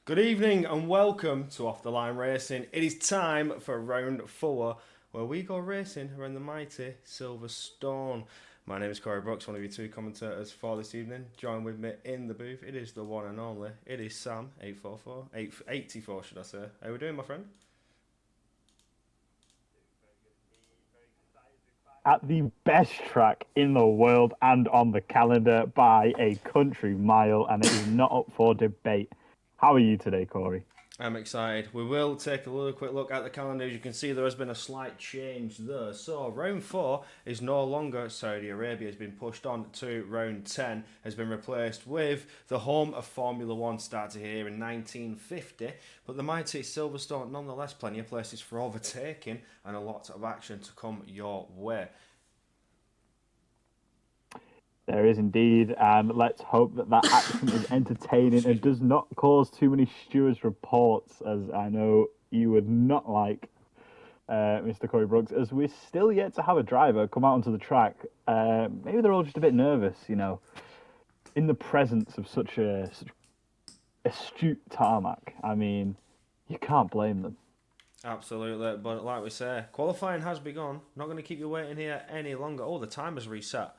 Good evening and welcome to Off the Line Racing. It is time for round 4 where we go racing around the mighty Silverstone. My name is Corey Brooks, one of your two commentators for this evening. Join with me in the booth, it is the one and only, it is Sam, 884 should I say. How are we doing, my friend? At the best track in the world and on the calendar by a country mile, and it is not up for debate. How are you today, Corey? I'm excited. We will take a little quick look at the calendar. As you can see, there has been a slight change there. So round 4 is no longer Saudi Arabia. It's been pushed on to round 10. Has been replaced with the home of Formula 1 started here in 1950. But the mighty Silverstone, nonetheless, plenty of places for overtaking and a lot of action to come your way. There is indeed, and let's hope that that action is entertaining and does not cause too many stewards' reports, as I know you would not like, Mr. Corey Brooks, as we're still yet to have a driver come out onto the track. Maybe they're all just a bit nervous, you know, in the presence of such astute tarmac. I mean, you can't blame them. Absolutely, but like we say, qualifying has begun. Not going to keep you waiting here any longer. Oh, the time has reset.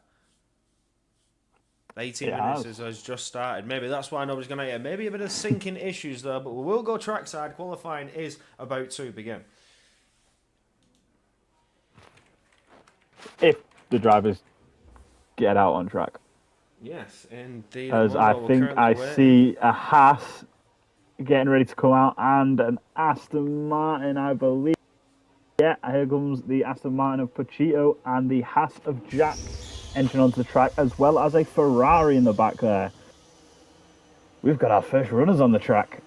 18 minutes has just started. Maybe that's why nobody's going to get. Maybe a bit of syncing issues there, but we will go trackside. Qualifying is about to begin. If the drivers get out on track. Yes, indeed. As I think I see a Haas getting ready to come out and an Aston Martin, I believe. Yeah, here comes the Aston Martin of Pachito and the Haas of Jack entering onto the track, as well as a Ferrari in the back there. We've got our first runners on the track.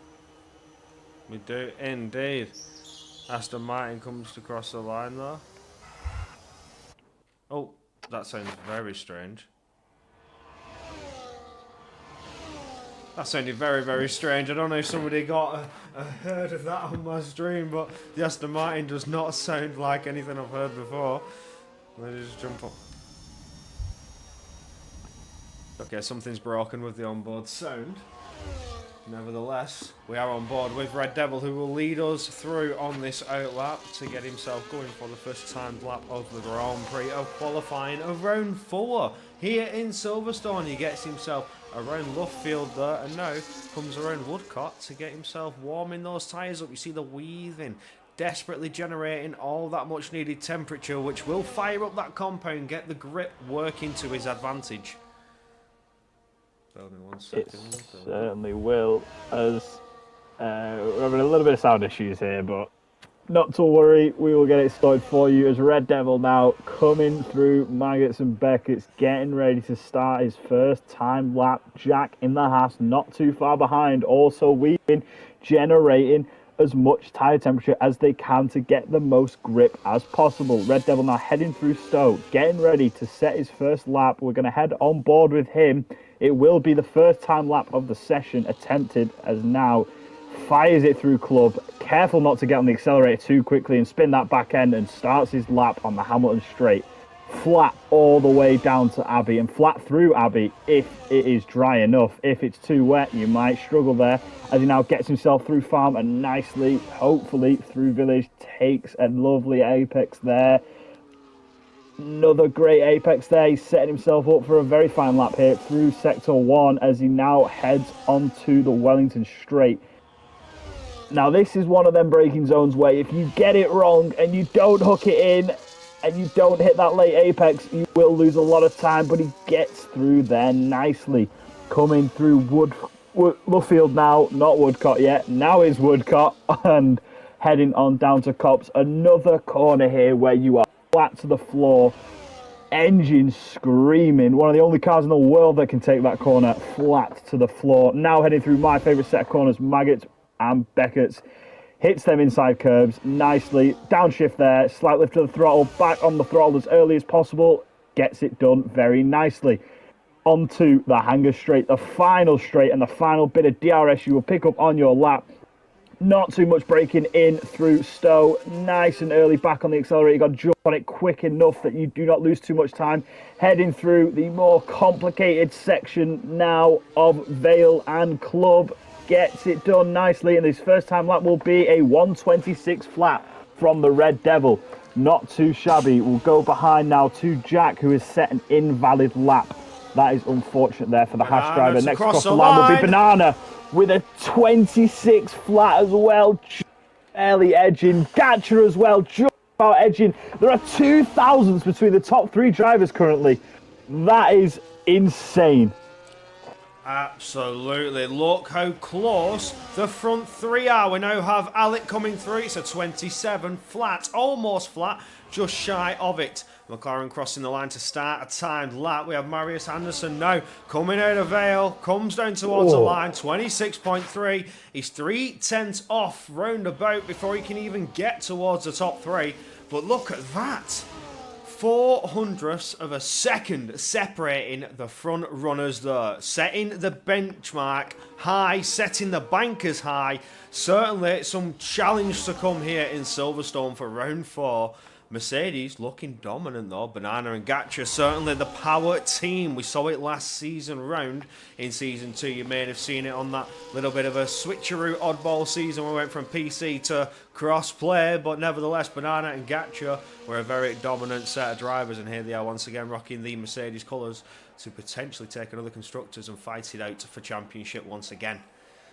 We do indeed. Aston Martin comes to cross the line there. Oh, that sounds very strange. That sounded very, very strange. I don't know if somebody got a heard of that on my stream, but the Aston Martin does not sound like anything I've heard before. Let me just jump up. Okay, something's broken with the onboard sound. Nevertheless, we are on board with Red Devil, who will lead us through on this outlap to get himself going for the first time lap of the Grand Prix of qualifying of round 4 here in Silverstone. He gets himself around Luffield there, and now comes around Woodcote to get himself warming those tyres up. You see the weaving, desperately generating all that much needed temperature, which will fire up that compound, get the grip working to his advantage. It certainly will, as we're having a little bit of sound issues here, but not to worry, we will get it sorted for you, as Red Devil now coming through Maggots and Beckett's, getting ready to start his first time lap. Jack in the Haas, not too far behind, also weaving, generating as much tyre temperature as they can to get the most grip as possible. Red Devil now heading through Stowe, getting ready to set his first lap. We're going to head on board with him. It will be the first time lap of the session attempted, as now fires it through Club. Careful not to get on the accelerator too quickly and spin that back end, and starts his lap on the Hamilton straight. Flat all the way down to Abbey, and flat through Abbey if it is dry enough. If it's too wet, you might struggle there, as he now gets himself through Farm and nicely, hopefully, through Village. Takes a lovely apex there. Another great apex there. He's setting himself up for a very fine lap here through Sector 1 as he now heads onto the Wellington Straight. Now, this is one of them braking zones where if you get it wrong and you don't hook it in and you don't hit that late apex, you will lose a lot of time, but he gets through there nicely. Coming through Luffield now, not Woodcote yet. Now is Woodcote, and heading on down to Copse. Another corner here where you are flat to the floor, engine screaming. One of the only cars in the world that can take that corner flat to the floor. Now heading through my favourite set of corners, Maggots and Beckett's. Hits them inside curbs nicely. Downshift there, slight lift to the throttle, back on the throttle as early as possible. Gets it done very nicely. Onto the Hanger Straight, the final straight and the final bit of DRS you will pick up on your lap. Not too much braking in through Stowe. Nice and early back on the accelerator. You got to jump on it quick enough that you do not lose too much time. Heading through the more complicated section now of Vale and Club. Gets it done nicely, and his first time lap will be a 1:26 flat from the Red Devil. Not too shabby. We'll go behind now to Jack, who has set an invalid lap. That is unfortunate there for the Haas driver. Next across the line will be Banana with a 26 flat as well. Barely edging. Gatcher as well, just about edging. There are 2,000s between the top 3 drivers currently. That is insane. Absolutely. Look how close the front three are. We now have Alec coming through. It's a 27 flat, almost flat, just shy of it. McLaren crossing the line to start a timed lap. We have Marius Anderson now coming out of Vale, comes down towards the line, 26.3. He's 3/10 off roundabout before he can even get towards the top three. But look at that. 0.04 of a second separating the front runners there. Setting the benchmark high, setting the bankers high. Certainly some challenge to come here in Silverstone for round 4. Mercedes looking dominant though. Banana and Gatcha, certainly the power team. We saw it last season round in season 2. You may have seen it on that little bit of a switcheroo oddball season. We went from PC to cross-play, but nevertheless Banana and Gatcha were a very dominant set of drivers, and here they are once again rocking the Mercedes colours to potentially take another constructors and fight it out for championship once again.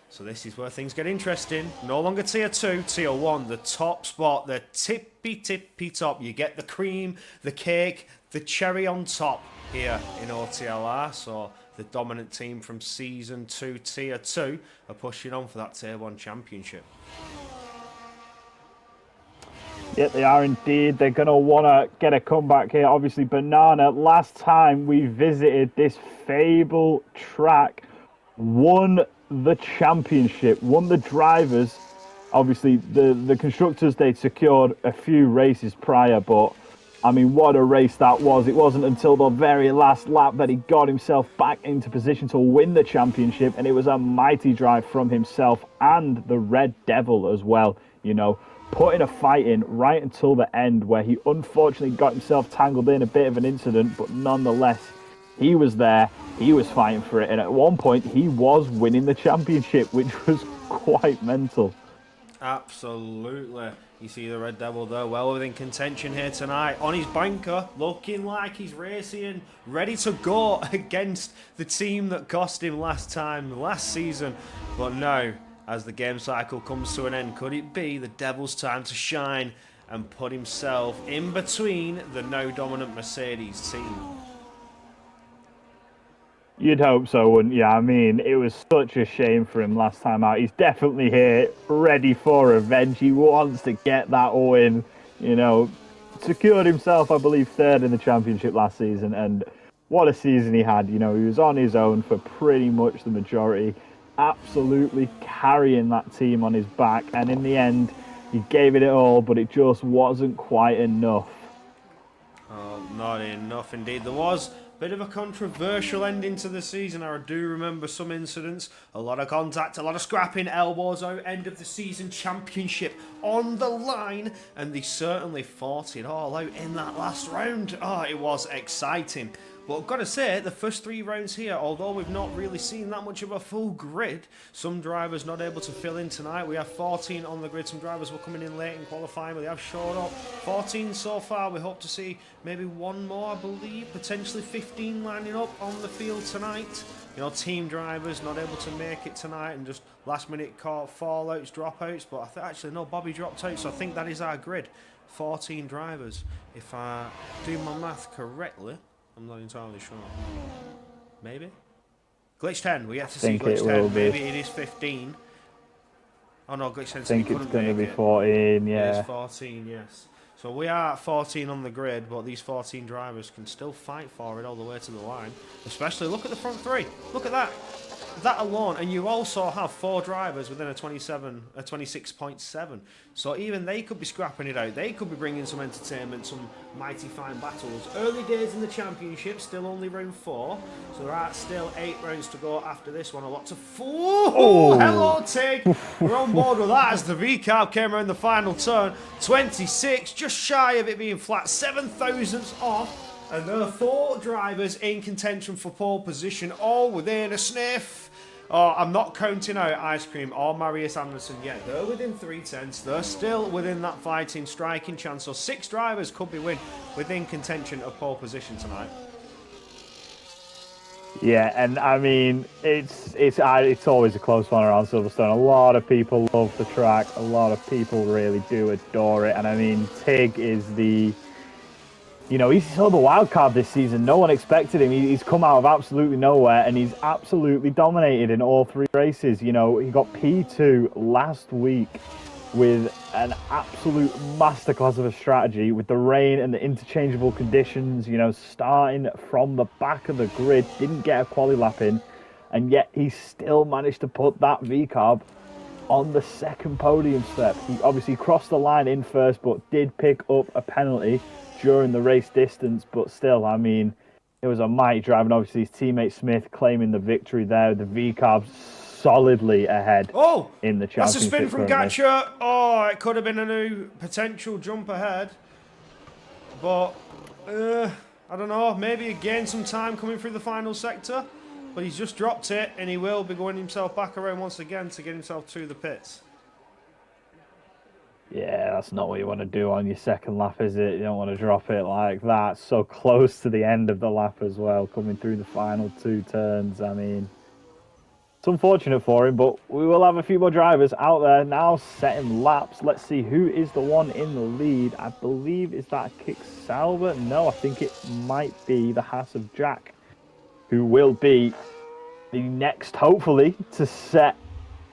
So this is where things get interesting. No longer tier 2, tier 1, the top spot, the tippy top. You get the cream, the cake, the cherry on top here in OTLR. So the dominant team from season 2, tier 2 are pushing on for that tier 1 championship. Yeah, they are indeed. They're going to want to get a comeback here. Obviously, Banana, last time we visited this Fable track, won the championship, won the drivers. Obviously, the constructors, they'd secured a few races prior, but I mean, what a race that was. It wasn't until the very last lap that he got himself back into position to win the championship, and it was a mighty drive from himself and the Red Devil as well, you know, putting a fight in right until the end, where he unfortunately got himself tangled in a bit of an incident, but nonetheless, he was there, he was fighting for it, and at one point he was winning the championship, which was quite mental. Absolutely. You see the Red Devil there, well within contention here tonight. On his banker, looking like he's racing, ready to go against the team that cost him last season. But now, as the game cycle comes to an end, could it be the Devil's time to shine and put himself in between the now dominant Mercedes team? You'd hope so, wouldn't you? I mean, it was such a shame for him last time out. He's definitely here, ready for revenge. He wants to get that win. You know, secured himself, I believe, third in the championship last season. And what a season he had. You know, he was on his own for pretty much the majority, absolutely carrying that team on his back. And in the end, he gave it all, but it just wasn't quite enough. Oh, not enough indeed. There was bit of a controversial ending to the season. I do remember some incidents, a lot of contact, a lot of scrapping, elbows out, end of the season championship on the line, and they certainly fought it all out in that last round. Oh, it was exciting. But I've got to say, the first 3 rounds here, although we've not really seen that much of a full grid, some drivers not able to fill in tonight. We have 14 on the grid. Some drivers were coming in late in qualifying, but they have showed up. 14 so far. We hope to see maybe one more, I believe. Potentially 15 lining up on the field tonight. You know, team drivers not able to make it tonight and just last minute caught fallouts, dropouts. But I actually, no, Bobby dropped out, so I think that is our grid. 14 drivers. If I do my math correctly, I'm not entirely sure. Maybe? Glitch 10. We have to see Glitch 10. Maybe it is 15. Oh no, Glitch 10. I think it's going to be 14, yeah. It is 14, yes. So we are at 14 on the grid, but these 14 drivers can still fight for it all the way to the line. Especially, look at the front 3. Look at that. That alone, and you also have 4 drivers within a 26.7. So even they could be scrapping it out. They could be bringing some entertainment, some mighty fine battles. Early days in the championship, still only round 4. So there are still 8 rounds to go after this one. A lot to... Oh, hello, Tig. We're on board with that as the V-carb came around the final turn. 26, just shy of it being flat. 7 thousandths off. And there are 4 drivers in contention for pole position, all within a sniff. Oh, I'm not counting out Ice Cream or Marius Anderson yet. They're within 3/10. They're still within that fighting, striking chance. So 6 drivers could be within contention of pole position tonight. Yeah, and I mean, it's always a close one around Silverstone. A lot of people love the track. A lot of people really do adore it. And I mean, Tig is the You know, he's still the wild card this season. No one expected him. He's come out of absolutely nowhere, and he's absolutely dominated in all 3 races. You know, he got P2 last week with an absolute masterclass of a strategy with the rain and the interchangeable conditions, you know, starting from the back of the grid, didn't get a quali lap in, and yet he still managed to put that V-carb on the second podium step. He obviously crossed the line in first, but did pick up a penalty during the race distance. But still, I mean, it was a mighty drive, and obviously his teammate Smith claiming the victory there. The V-carbs solidly ahead in the championship. That's a spin from currently. Gatcher. Oh, it could have been a new potential jump ahead. But, I don't know, maybe he gained some time coming through the final sector. But he's just dropped it, and he will be going himself back around once again to get himself to the pits. Yeah, that's not what you want to do on your second lap, is it? You don't want to drop it like that, so close to the end of the lap as well, coming through the final 2 turns. I mean, it's unfortunate for him, but we will have a few more drivers out there now setting laps. Let's see who is the one in the lead. I believe, is that Kick Salva? No, I think it might be the Haas of Jack, who will be the next, hopefully, to set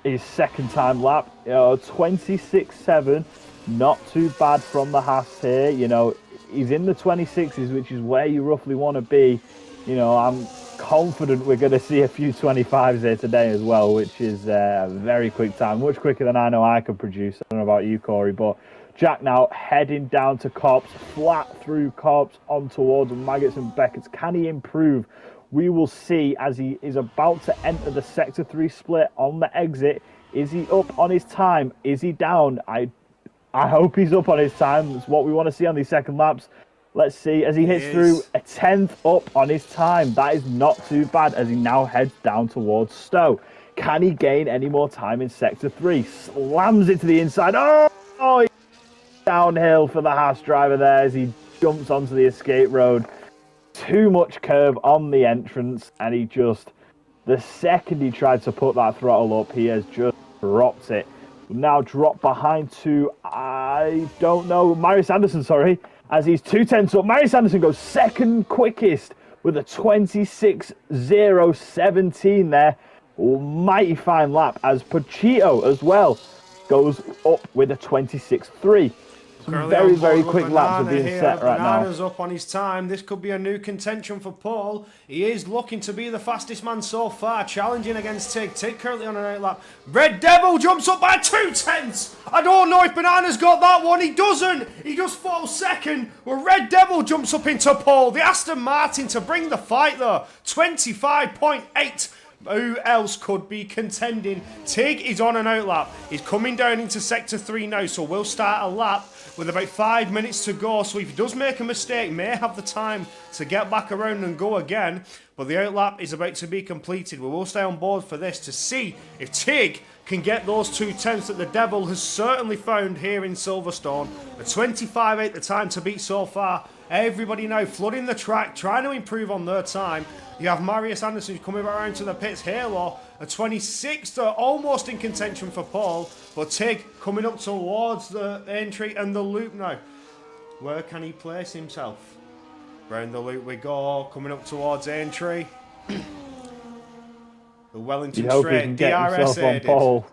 his second time lap. 26.7, not too bad from the Haas here. You know, he's in the 26s, which is where you roughly want to be. You know, I'm confident we're going to see a few 25s here today as well, which is a very quick time, much quicker than I know I could produce. I don't know about you, Corey, but Jack now heading down to Copse, flat through Copse on towards Maggots and Beckett's. Can he improve? We will see as he is about to enter the Sector 3 split on the exit. Is he up on his time? Is he down? I hope he's up on his time. That's what we want to see on these second laps. Let's see as he hits through a 10th up on his time. That is not too bad as he now heads down towards Stowe. Can he gain any more time in Sector 3? Slams it to the inside. Oh, downhill for the Haas driver there as he jumps onto the escape road. Too much curve on the entrance, and he just, the second he tried to put that throttle up, he has just dropped it. Now dropped behind to, I don't know, Marius Anderson, sorry, as he's 2/10 up. Marius Anderson goes second quickest with a 26.017 there. Mighty fine lap as Pachito as well goes up with a 26.3. Some very quick laps are being set right now. Banana's up on his time. This could be a new contention for Paul. He is looking to be the fastest man so far, challenging against Tig. Tig currently on an 8 lap. Red Devil jumps up by 2/10. I don't know if Banana's got that one. He doesn't. He just falls second. Well, Red Devil jumps up into Paul. The Aston Martin to bring the fight though. 25.8. Who else could be contending? Tig is on an outlap. He's coming down into Sector 3 now, so we'll start a lap with about 5 minutes to go. So if he does make a mistake, may have the time to get back around and go again. But the outlap is about to be completed. We will stay on board for this to see if Tig can get those 2/10 that the Devil has certainly found here in Silverstone. A 25.8 the time to beat so far. Everybody now flooding the track, trying to improve on their time. You have Marius Anderson coming around to the pits. Halo, a 26, almost in contention for Paul. But Tig coming up towards the entry and the loop now. Where can he place himself? Round the loop we go, coming up towards entry. The Wellington Straight, DRS aided.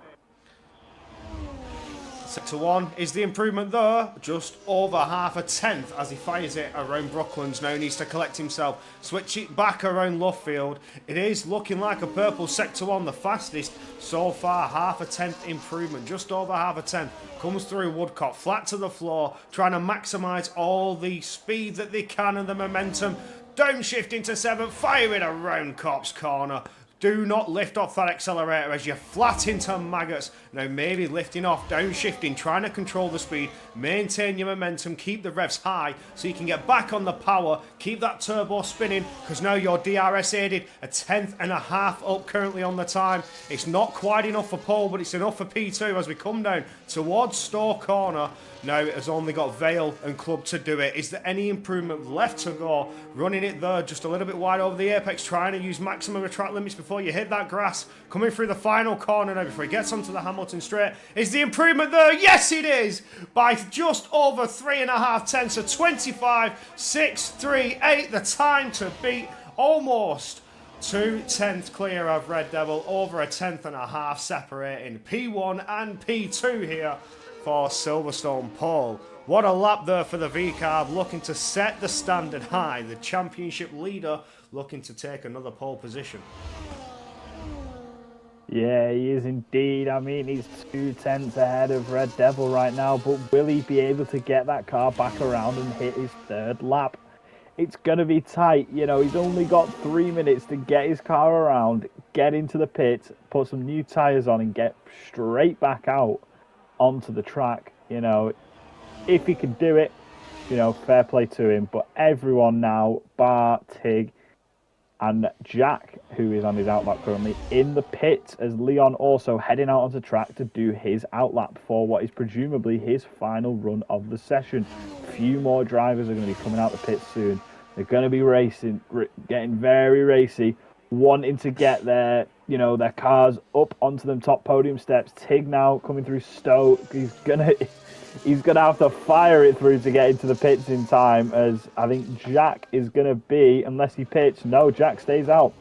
Sector 1 is the improvement there, just over half a tenth as he fires it around Brooklands. Now needs to collect himself, switch it back around Lovefield. It is looking like a purple Sector 1, the fastest so far, half a tenth improvement, just over half a tenth. Comes through Woodcock, flat to the floor, trying to maximise all the speed that they can and the momentum. Downshift into 7th, firing around Copse Corner. Do not lift off that accelerator as you're flat into Maggots. Now maybe lifting off, downshifting, trying to control the speed, maintain your momentum, keep the revs high so you can get back on the power, keep that turbo spinning because now you're DRS aided, a 10th and a half up currently on the time. It's not quite enough for Paul, but it's enough for P2 as we come down towards Store Corner. Now it has only got Vale and Club to do it. Is there any improvement left to go? Running it there just a little bit wide over the apex, trying to use maximum of track limits before before you hit that grass. Coming through the final corner now before he gets onto the Hamilton straight. Is the improvement there? Yes, it is! By just over 3.5 tenths, so 25.638. The time to beat, almost 2 tenths clear of Red Devil, over 1.5 tenths separating P1 and P2 here for Silverstone Paul. What a lap there for the V-Carb, looking to set the standard high. The championship leader looking to take another pole position. Yeah, he is indeed. I mean, he's 2 tenths ahead of Red Devil right now, but will he be able to get that car back around and hit his third lap? It's going to be tight. You know, he's only got 3 minutes to get his car around, get into the pit, put some new tyres on and get straight back out onto the track. You know, if he can do it, you know, fair play to him. But everyone now, bar Tig and Jack, who is on his outlap currently, in the pit as Leon also heading out onto track to do his outlap for what is presumably his final run of the session. Few more drivers are going to be coming out the pit soon. They're going to be racing, getting very racy, wanting to get their, you know, their cars up onto them top podium steps. Tig now coming through Stowe. He's gonna have to fire it through to get into the pits in time, as I think Jack is gonna be, unless he pits. No, Jack stays out.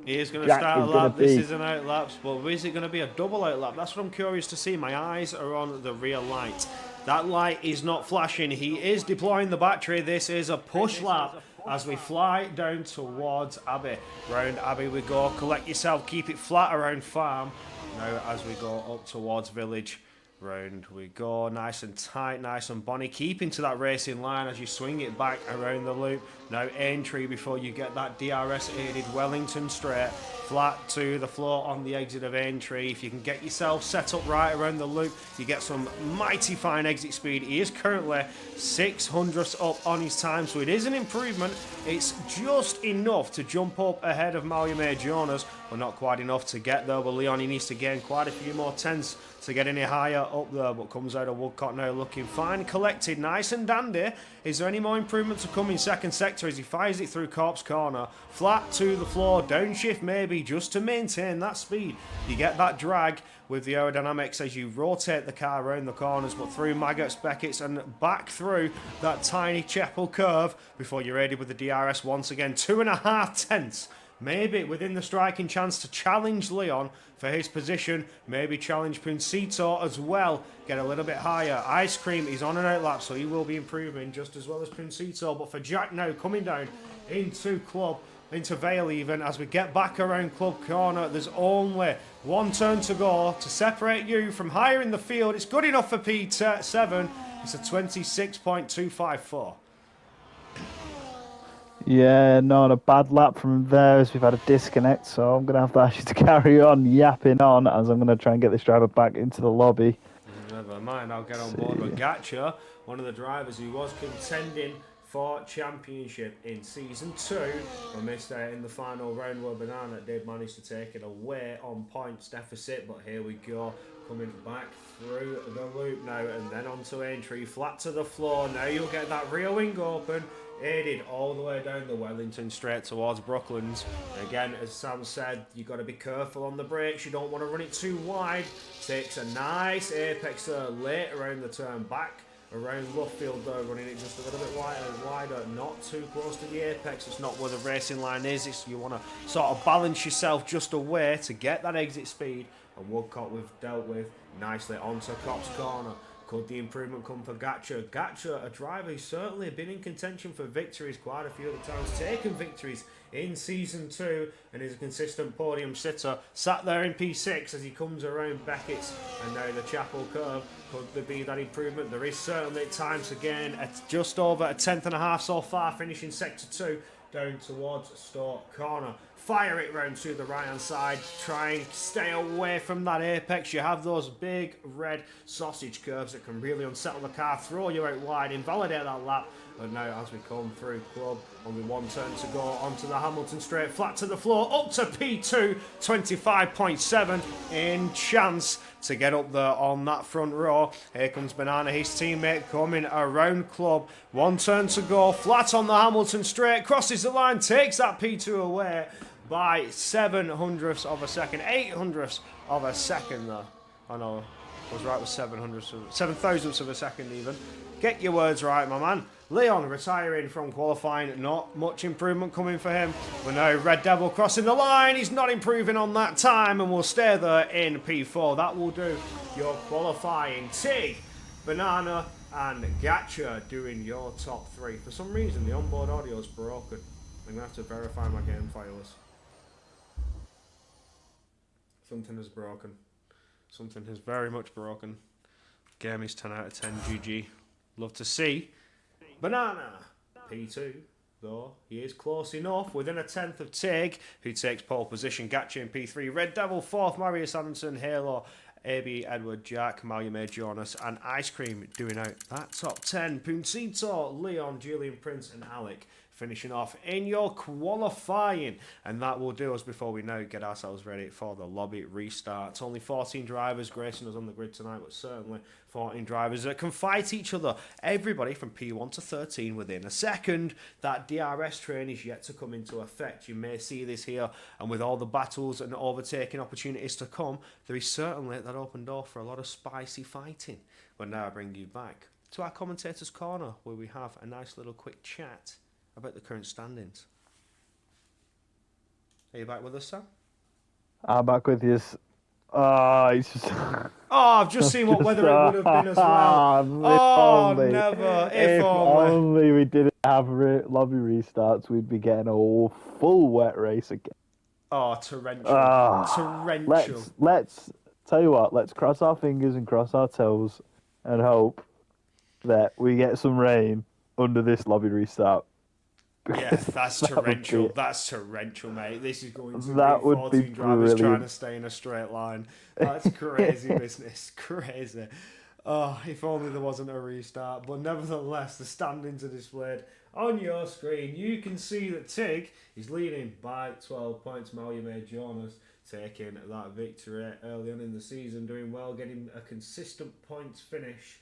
He is going to start a lap. This is an outlap, but is it going to be a double outlap? That's what I'm curious to see. My eyes are on the rear light. That light is not flashing. He is deploying the battery. This is a push lap as we fly down towards Abbey. Round Abbey we go. Collect yourself. Keep it flat around farm. Now as we go up towards village. Round we go, nice and tight, nice and bonny. Keeping to that racing line as you swing it back around the loop. Now Aintree before you get that DRS aided Wellington straight. Flat to the floor on the exit of Aintree. If you can get yourself set up right around the loop, you get some mighty fine exit speed. He is currently 600ths up on his time, so it is an improvement. It's just enough to jump up ahead of Malume Jonas, but not quite enough to get there. But Leon, he needs to gain quite a few more tenths to get any higher up there, but comes out of Woodcock now looking fine, collected, nice and dandy. Is there any more improvement to come in second sector as he fires it through Corpse Corner? Flat to the floor, downshift maybe, just to maintain that speed. You get that drag with the aerodynamics as you rotate the car around the corners, but through Maggots, Beckett's and back through that tiny Chapel curve before you're aided with the DRS once again. 2.5 tenths. Maybe within the striking chance to challenge Leon for his position. Maybe challenge Puncito as well. Get a little bit higher. Ice Cream is on an outlap, so he will be improving just as well as Puncito. But for Jack now, coming down into Club, into Vale even, as we get back around Club Corner, there's only one turn to go to separate you from higher in the field. It's good enough for P7. It's a 26.254. Yeah, not a bad lap from there as we've had a disconnect, so I'm going to have to ask you to carry on yapping on as I'm going to try and get this driver back into the lobby. Never mind, I'll get on board with Gacha, one of the drivers who was contending for championship in season 2, but missed out in the final round where Banana did manage to take it away on points deficit. But here we go, coming back through the loop now and then onto Aintree, flat to the floor. Now you'll get that rear wing open, aided all the way down the Wellington straight towards Brooklands. Again, as Sam said, you've got to be careful on the brakes. You don't want to run it too wide. Takes a nice apex there late around the turn back around Luffield though, running it just a little bit wider, not too close to the apex. It's not where the racing line is. You want to sort of balance yourself just away to get that exit speed. And Woodcock we've dealt with nicely onto Cops Corner. Could the improvement come for Gacha? Gacha, a driver who's certainly been in contention for victories quite a few other times, taken victories in Season 2 and is a consistent podium sitter. Sat there in P6 as he comes around Beckett's and now the Chapel curve. Could there be that improvement? There is certainly times again at just over 1.5 so far, finishing Sector 2 down towards Stoke Corner. Fire it round to the right hand side, try and stay away from that apex. You have those big red sausage curves that can really unsettle the car, throw you out wide, invalidate that lap. But now as we come through Club, only one turn to go onto the Hamilton straight, flat to the floor, up to P2, 25.7 in chance to get up there on that front row. Here comes Banana, his teammate coming around Club. One turn to go, flat on the Hamilton straight, crosses the line, takes that P2 away. by 7 hundredths of a second, 8 hundredths of a second there. I know, I was right with 7 thousandths of a second even. Get your words right, my man. Leon retiring from qualifying, not much improvement coming for him. But now Red Devil crossing the line, he's not improving on that time and will stay there in P4. That will do your qualifying. Tig, Banana and Gacha doing your top 3. For some reason the onboard audio is broken. I'm going to have to verify my game files. Something is broken. Something is very much broken. Game is 10 out of 10 GG. Love to see. Banana, P2, though he is close enough, within a tenth of Tig, who takes pole position. Gacha in P3, Red Devil 4th, Marius Anderson, Halo, AB, Edward, Jack, Malume, Jonas, and Ice Cream doing out that top 10. Puncito, Leon, Julian Prince, and Alec finishing off in your qualifying. And that will do us before we now get ourselves ready for the lobby restart. It's only 14 drivers gracing us on the grid tonight, but certainly 14 drivers that can fight each other. Everybody from P1 to 13 within a second. That DRS train is yet to come into effect. You may see this here, and with all the battles and overtaking opportunities to come, there is certainly that open door for a lot of spicy fighting. But now I bring you back to our commentator's corner, where we have a nice little quick chat about the current standings. Are you back with us, Sam? I'm back with you. It's just... I've just seen what weather it would have been as well. Never. If only we didn't have lobby restarts, we'd be getting a full wet race again. Torrential. Torrential. Let's tell you what, let's cross our fingers and cross our toes and hope that we get some rain under this lobby restart. Yeah, that's torrential. That's torrential, mate. This is going to be 14 drivers trying to stay in a straight line. That's crazy business. Crazy. Oh, if only there wasn't a restart. But nevertheless, the standings are displayed on your screen. You can see that Tig is leading by 12 points. Malume Jonas taking that victory early on in the season, doing well, getting a consistent points finish.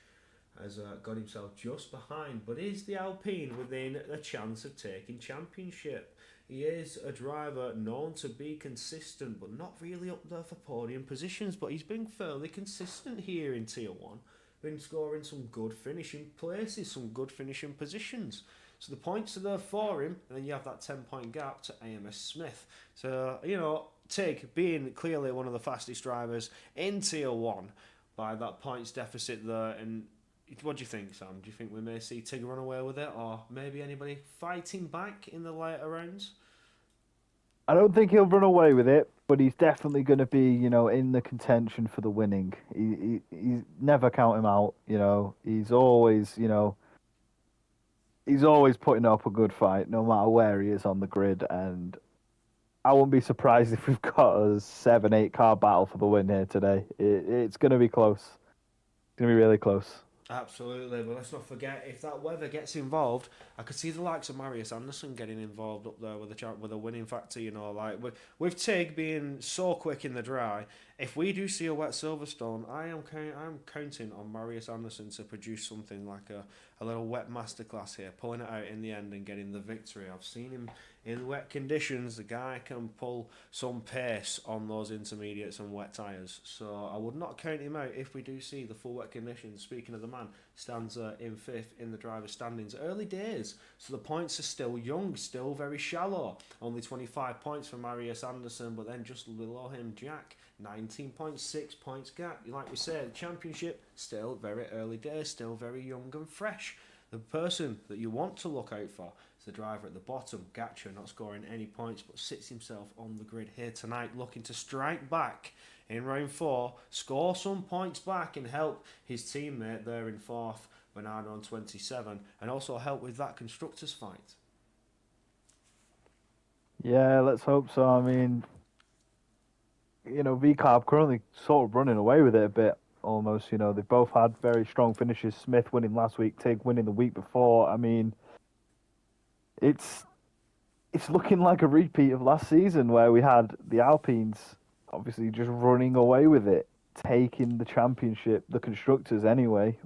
Has got himself just behind, but is the Alpine within a chance of taking championship? He is a driver known to be consistent, but not really up there for podium positions, but he's been fairly consistent here in Tier 1, been scoring some good finishing places, some good finishing positions. So the points are there for him, and then you have that 10-point gap to AMS Smith. So, you know, Tig being clearly one of the fastest drivers in Tier 1 by that points deficit there. And what do you think, Sam? Do you think we may see Tig run away with it, or maybe anybody fighting back in the later rounds? I don't think he'll run away with it, but he's definitely going to be, you know, in the contention for the winning. He's never count him out, you know. He's always, you know, he's always putting up a good fight, no matter where he is on the grid. And I wouldn't be surprised if we've got a 7-8 car battle for the win here today. It's going to be close. It's going to be really close. Absolutely, but let's not forget, if that weather gets involved, I could see the likes of Marius Anderson getting involved up there with a winning factor, you know, like with Tig being so quick in the dry. If we do see a wet Silverstone, I'm counting on Marius Anderson to produce something like a little wet masterclass here, pulling it out in the end and getting the victory. I've seen him in wet conditions. The guy can pull some pace on those intermediates and wet tyres. So I would not count him out if we do see the full wet conditions. Speaking of the man, stands in 5th in the driver's standings. Early days, so the points are still young, still very shallow. Only 25 points for Marius Anderson, but then just below him, Jack. 19.6 points gap. Like we said, championship, still very early days, still very young and fresh. The person that you want to look out for is the driver at the bottom, Gacha, not scoring any points, but sits himself on the grid here tonight, looking to strike back in round 4, score some points back and help his teammate there in 4th, Bernardo on 27, and also help with that constructors fight. Yeah, let's hope so. I mean, you know, VCarb currently sort of running away with it a bit, almost. You know, they've both had very strong finishes. Smith winning last week, Tig winning the week before. I mean, it's looking like a repeat of last season where we had the Alpines obviously just running away with it, taking the championship, the constructors anyway,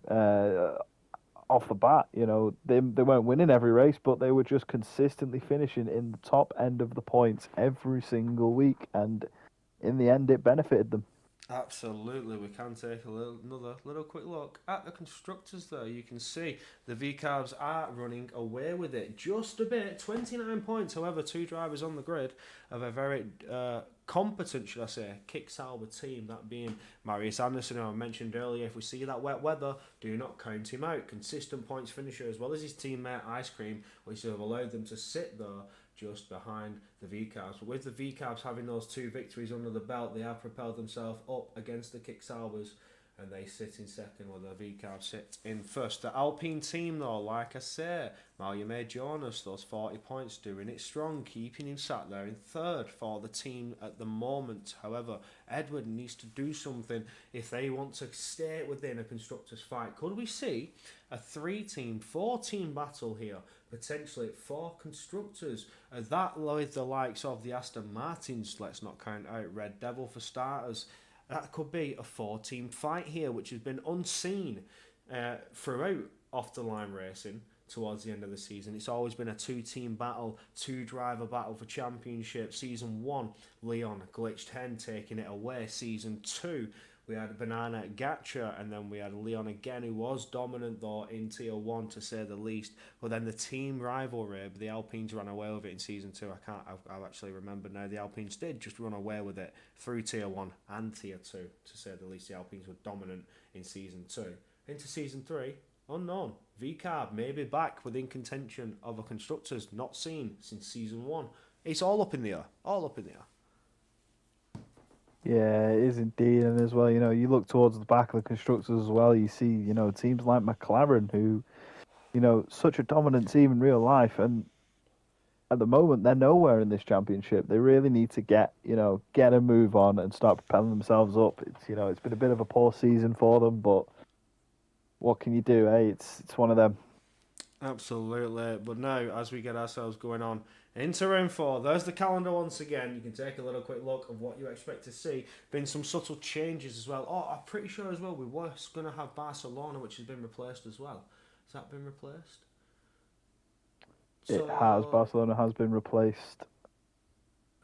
off the bat. They weren't winning every race, but they were just consistently finishing in the top end of the points every single week, and in the end, it benefited them. Absolutely, we can take another little quick look at the constructors there. You can see the V-Carbs are running away with it just a bit, 29 points. However, two drivers on the grid of a very competent, should I say, Kick Sauber team, that being Marius Anderson, who I mentioned earlier. If we see that wet weather, do not count him out. Consistent points finisher, as well as his teammate Ice Cream, which have allowed them to sit there just behind the V-Cabs. But with the V-Cabs having those two victories under the belt, they have propelled themselves up against the Kick Saubers, and they sit in second, while the V-Cabs sit in first. The Alpine team, though, like I say, Mario Jonas, those 40 points, doing it strong, keeping him sat there in third for the team at the moment. However, Edward needs to do something if they want to stay within a constructors' fight. Could we see a 3-team, 4-team battle here, potentially for constructors? That with the likes of the Aston Martins, let's not count out Red Devil for starters. That could be a 4-team fight here, which has been unseen throughout off-the-line racing towards the end of the season. It's always been a 2-team battle, 2-driver battle for championship. Season 1, Leon Glitched Hen taking it away. Season 2, we had Banana Gacha, and then we had Leon again, who was dominant though in Tier 1 to say the least. But then the team rivalry, the Alpines ran away with it in Season 2. I've actually remembered now. The Alpines did just run away with it through Tier 1 and Tier 2, to say the least. The Alpines were dominant in Season 2. Into Season 3, unknown. V-Carb may be back within contention of a constructors, not seen since Season 1. It's all up in the air. All up in the air. Yeah, it is indeed, and as well, you look towards the back of the constructors as well. You see, teams like McLaren, who, such a dominant team in real life, and at the moment they're nowhere in this championship. They really need to get a move on and start propelling themselves up. It's been a bit of a poor season for them, but what can you do? It's one of them. Absolutely. But now, as we get ourselves going on into round 4, there's the calendar once again. You can take a little quick look of what you expect to see. Been some subtle changes as well. Oh, I'm pretty sure as well we were going to have Barcelona, which has been replaced as well. Has that been replaced? It has. Barcelona has been replaced.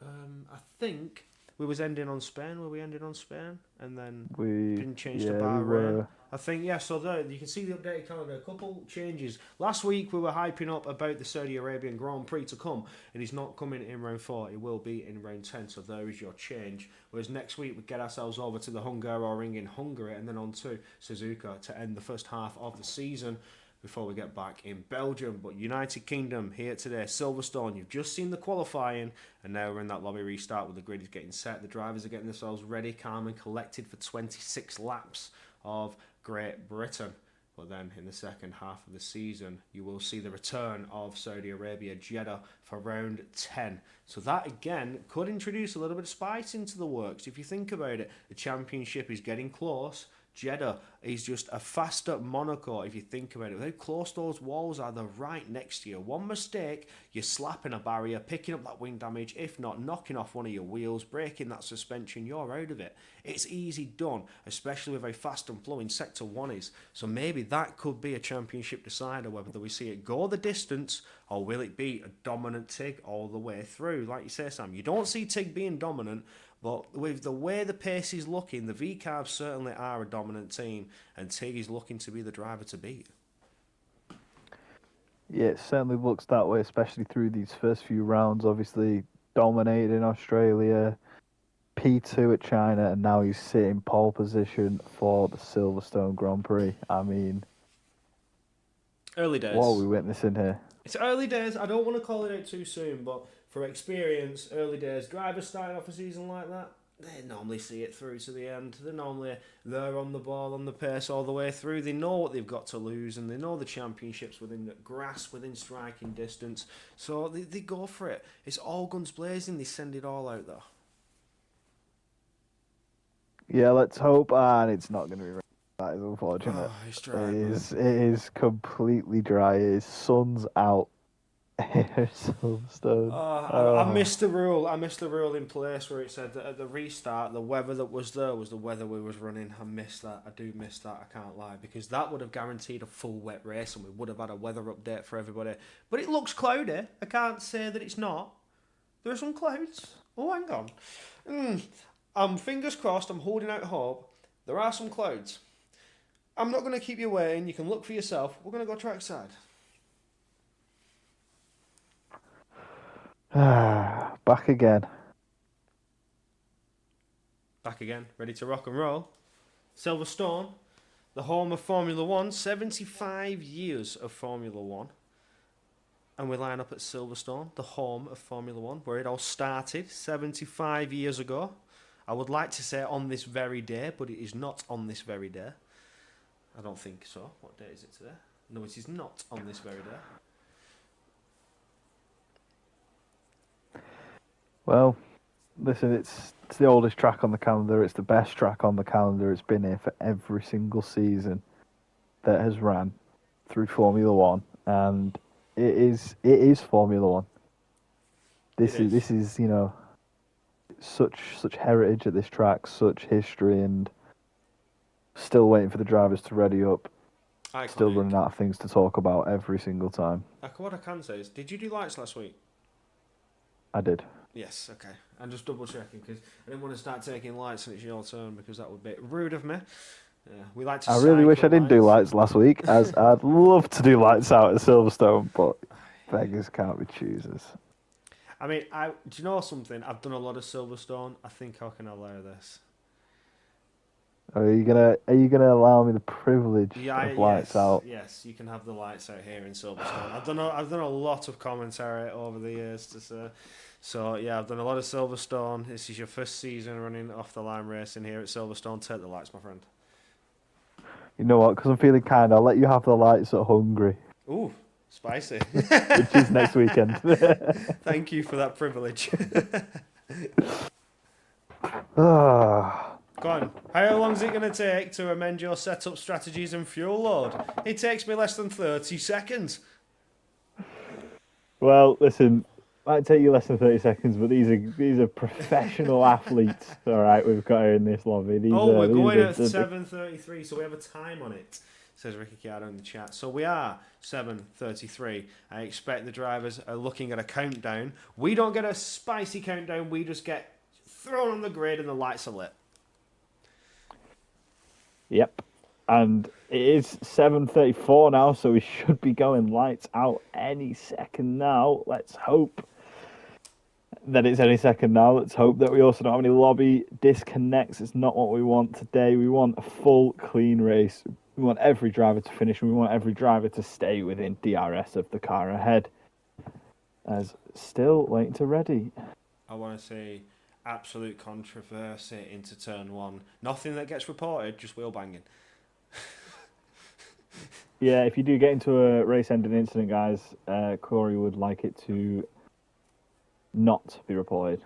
I think we was ending on Spain. Were we ending on Spain? And then we didn't change to Bahrain. I think, yeah, so there you can see the updated calendar, a couple changes. Last week we were hyping up about the Saudi Arabian Grand Prix to come, and he's not coming in round 4, it will be in round 10, so there is your change. Whereas next week we get ourselves over to the Hungaroring in Hungary, and then on to Suzuka to end the first half of the season before we get back in Belgium. But United Kingdom here today, Silverstone, you've just seen the qualifying, and now we're in that lobby restart where the grid is getting set. The drivers are getting themselves ready, calm and collected for 26 laps of Great Britain. But then in the second half of the season, you will see the return of Saudi Arabia, Jeddah, for round 10. So that, again, could introduce a little bit of spice into the works. If you think about it, the championship is getting close. Jeddah is just a faster Monaco if you think about it. How close those walls are, they're right next to you. One mistake, you're slapping a barrier, picking up that wing damage, if not knocking off one of your wheels, breaking that suspension, you're out of it. It's easy done, especially with how fast and flowing Sector 1 is. So maybe that could be a championship decider, whether we see it go the distance or will it be a dominant TIG all the way through. Like you say, Sam, you don't see TIG being dominant, but with the way the pace is looking, the V-Carbs certainly are a dominant team, and TIG is looking to be the driver to beat. Yeah, it certainly looks that way, especially through these first few rounds. Obviously, dominated in Australia, P2 at China, and now he's sitting pole position for the Silverstone Grand Prix. I mean, early days. What are we witnessing here? It's early days. I don't want to call it out too soon, but for experience, early days, drivers starting off a season like that, they normally see it through to the end. They're normally there on the ball, on the pace all the way through. They know what they've got to lose, and they know the championship's within the grasp, within striking distance. So they go for it. It's all guns blazing. They send it all out there. Yeah, let's hope. And it's not going to be rain. That is unfortunate. Oh, it's dry. It is completely dry. It is sun's out. Here, Silverstone. I missed the rule. I missed the rule in place where it said that at the restart, the weather that was there was the weather we was running. I missed that. I do miss that. I can't lie, because that would have guaranteed a full wet race, and we would have had a weather update for everybody. But it looks cloudy. I can't say that it's not. There are some clouds. Oh, hang on. I'm fingers crossed. I'm holding out hope. There are some clouds. I'm not going to keep you waiting. You can look for yourself. We're going to go trackside. Back again. Back again, ready to rock and roll. Silverstone, the home of Formula One, 75 years of Formula One. And we line up at Silverstone, the home of Formula One, where it all started 75 years ago. I would like to say on this very day, but it is not on this very day. I don't think so. What day is it today? No, it is not on this very day. Well, listen, it's the oldest track on the calendar. It's the best track on the calendar. It's been here for every single season that has ran through Formula One, and it is Formula One. This is such heritage at this track, such history, and still waiting for the drivers to ready up. Iconic. Still running out of things to talk about every single time. What I can say is, did you do lights last week? I did. Yes, okay. I'm just double checking because I didn't want to start taking lights and it's your turn, because that would be rude of me. We like to. I really wish I didn't do lights last week, as I'd love to do lights out at Silverstone, but beggars can't be choosers. I mean, do you know something? I've done a lot of Silverstone. I think I can allow this. Are you gonna allow me the privilege of lights out? Yes, you can have the lights out here in Silverstone. I've done a lot of commentary over the years to say. So yeah, I've done a lot of Silverstone. This is your first season running off the line racing here at Silverstone. Take the lights, my friend. You know what? Because I'm feeling kind, I'll let you have the lights at Hungary. Ooh, spicy. Which is next weekend. Thank you for that privilege. Go on. How long is it going to take to amend your setup strategies and fuel load? It takes me less than 30 seconds. Well, listen, might take you less than 30 seconds, but these are professional athletes. All right, we've got here in this lobby. We're going at 7:33, so we have a time on it, says Ricky Chiaro in the chat. So we are 7:33. I expect the drivers are looking at a countdown. We don't get a spicy countdown. We just get thrown on the grid and the lights are lit. Yep. And it is 7:34 now, so we should be going lights out any second now. Let's hope that it's any second now. Let's hope that we also don't have any lobby disconnects. It's not what we want today. We want a full, clean race. We want every driver to finish, and we want every driver to stay within DRS of the car ahead. As still waiting to ready. I want to say absolute controversy into turn one. Nothing that gets reported, just wheel banging. Yeah, if you do get into a race-ending incident, guys, Corey would like it to not be reported.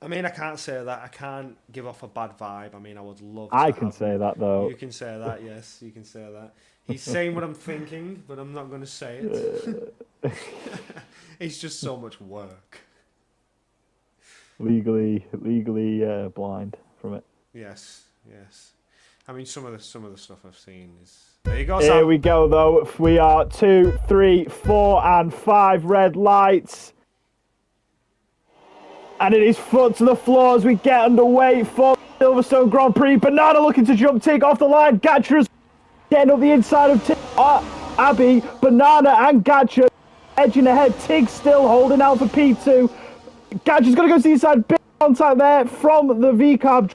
I mean, I can't say that. I can't give off a bad vibe. I mean, I would love to. I can say that, though. You can say that, yes. You can say that. He's saying what I'm thinking, but I'm not going to say it. It's just so much work. Legally blind from it. Yes. I mean, some of the stuff I've seen is. There you go, Sam. Here we go, though. We are 2, 3, 4, and 5 red lights. And it is foot to the floor as we get underway for Silverstone Grand Prix. Banana looking to jump Tig off the line. Gatcha's getting up the inside of Tig. Abby, Banana, and Gatcha edging ahead. Tig still holding out for P2. Gatcha's going to go to the inside. Big contact there from the VCARB.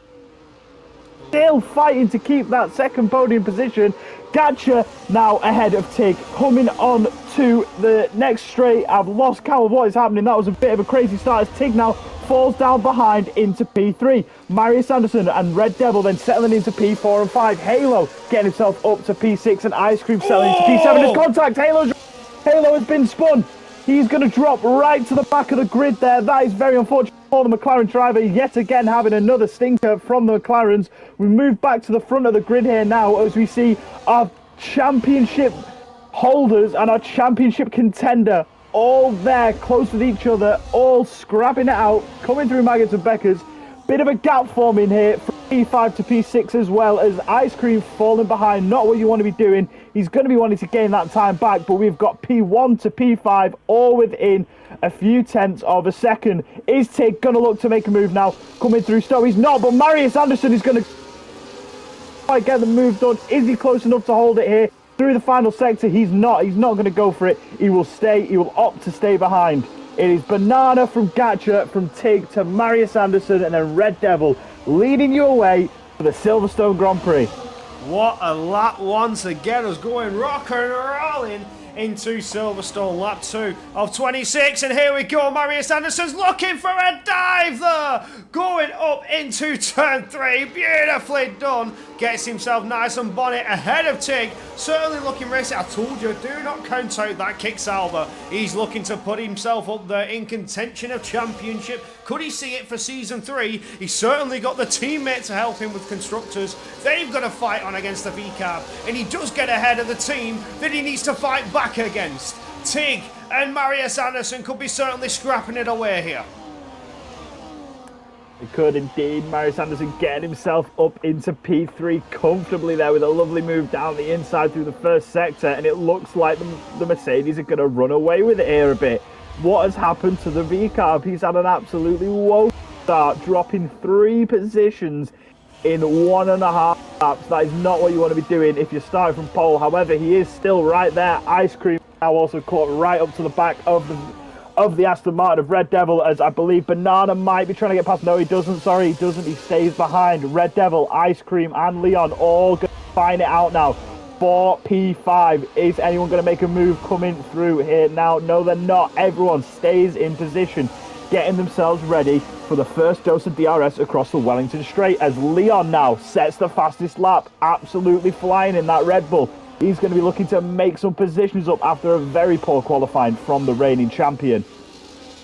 Still fighting to keep that second podium position. Gatcha now ahead of Tig. Coming on to the next straight. I've lost count of what is happening. That was a bit of a crazy start as Tig now falls down behind into P3. Marius Anderson and Red Devil then settling into P4 and 5. Halo getting himself up to P6 and Ice Cream settling into P7. His contact. Halo has been spun. He's going to drop right to the back of the grid there. That is very unfortunate for the McLaren driver. Yet again having another stinker from the McLarens. We move back to the front of the grid here now as we see our championship holders and our championship contender all there, close with each other, all scrapping it out, coming through Maggots and Beckers. Bit of a gap forming here from P5 to P6 as well, as Ice Cream falling behind. Not what you want to be doing. He's going to be wanting to gain that time back, but we've got P1 to P5 all within a few tenths of a second. Is Tig going to look to make a move now? Coming through Stowe, he's not, but Marius Anderson is going to get the move done. Is he close enough to hold it here? Through the final sector, he's not going to go for it. He will opt to stay behind. It is Banana from Gatcha, from Tig to Marius Anderson, and then Red Devil leading you away for the Silverstone Grand Prix. What a lap once again, us going rock and rolling into Silverstone, lap 2 of 26, and here we go. Marius Anderson's looking for a dive there, going up into turn 3, beautifully done, gets himself nice and bonnet ahead of Tig, certainly looking racing. I told you, do not count out that kick salver. He's looking to put himself up there in contention of championship. Could he see it for season 3? He's certainly got the teammate to help him with constructors. They've got a fight on against the VCAB, and he does get ahead of the team that he needs to fight back against. Tig and Marius Anderson could be certainly scrapping it away here. He could indeed. Marius Anderson getting himself up into P3 comfortably there with a lovely move down the inside through the first sector, and it looks like the Mercedes are going to run away with it here a bit. What has happened to the VCAB? He's had an absolutely woeful start, dropping 3 positions in 1.5 laps. That is not what you want to be doing if you're starting from pole. However, he is still right there. Ice Cream now also caught right up to the back of the Aston Martin of Red Devil, as I believe Banana might be trying to get past. No, he doesn't. Sorry, he doesn't. He stays behind. Red Devil, Ice Cream, and Leon all going to find it out now for P5. Is anyone going to make a move coming through here now? No, they're not. Everyone stays in position, getting themselves ready for the first dose of DRS across the Wellington Straight, as Leon now sets the fastest lap, absolutely flying in that Red Bull. He's going to be looking to make some positions up after a very poor qualifying from the reigning champion.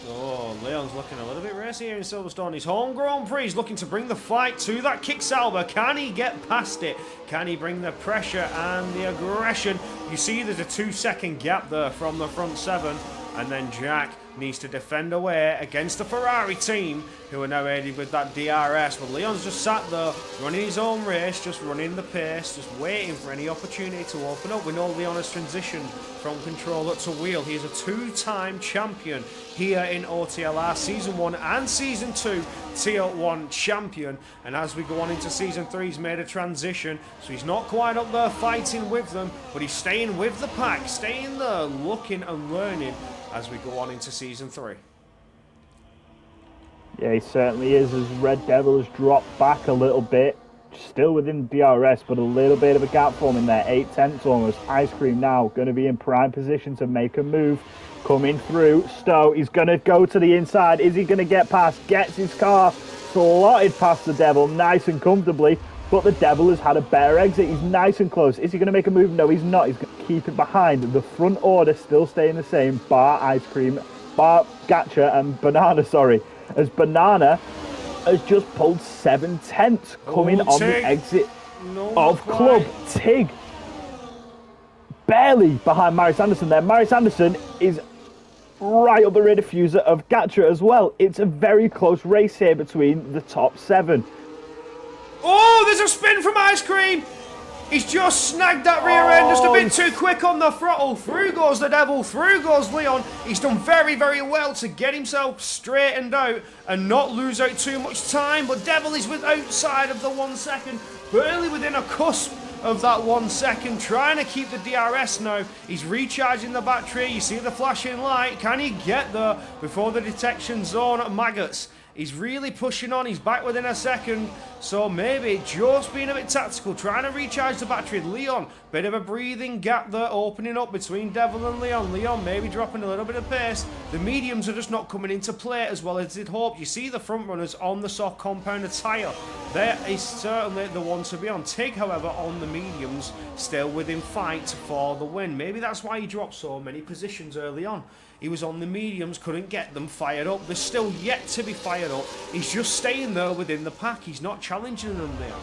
Oh, Leon's looking a little bit racy here in Silverstone. His home Grand Prix. He's looking to bring the fight to that kick salver. Can he get past it? Can he bring the pressure and the aggression? You see there's a 2-second gap there from the front 7. And then Jack needs to defend away against the Ferrari team, who are now aided with that DRS. But Leon's just sat there, running his own race, just running the pace, just waiting for any opportunity to open up. We know Leon has transitioned from controller to wheel. He is a 2-time champion here in OTLR, Season 1 and Season 2, Tier 1 champion. And as we go on into Season 3, he's made a transition, so he's not quite up there fighting with them, but he's staying with the pack, staying there, looking and learning as we go on into Season 3. Yeah, he certainly is, as Red Devil has dropped back a little bit. Still within DRS, but a little bit of a gap forming there. 8 tenths almost. Ice Cream now going to be in prime position to make a move. Coming through. Stowe, he's going to go to the inside. Is he going to get past? Gets his car slotted past the Devil nice and comfortably. But the Devil has had a better exit. He's nice and close. Is he going to make a move? No, he's not. He's going to keep it behind. The front order still staying the same. Bar Ice Cream, Bar Gatcha, and Banana, sorry. As Banana has just pulled 7 tenths coming on the exit of Club. Tig barely behind Marius Anderson there. Marius Anderson is right up the rear diffuser of Gatcha as well. It's a very close race here between the top 7. Oh, there's a spin from Ice Cream. He's just snagged that rear end just a bit too quick on the throttle. Through goes the Devil, through goes Leon. He's done very, very well to get himself straightened out and not lose out too much time. But Devil is outside of the 1 second, barely within a cusp of that 1 second, trying to keep the DRS now. He's recharging the battery. You see the flashing light. Can he get there before the detection zone at Maggots? He's really pushing on. He's back within a second. So maybe just being a bit tactical, trying to recharge the battery. Leon, bit of a breathing gap there, opening up between Devil and Leon. Leon maybe dropping a little bit of pace. The mediums are just not coming into play as well as they'd hoped. You see the front runners on the soft compounder tyre. There is certainly the one to be on. Tig, however, on the mediums, still within fight for the win. Maybe that's why he dropped so many positions early on. He was on the mediums, couldn't get them fired up. They're still yet to be fired up. He's just staying there within the pack. He's not challenging them there.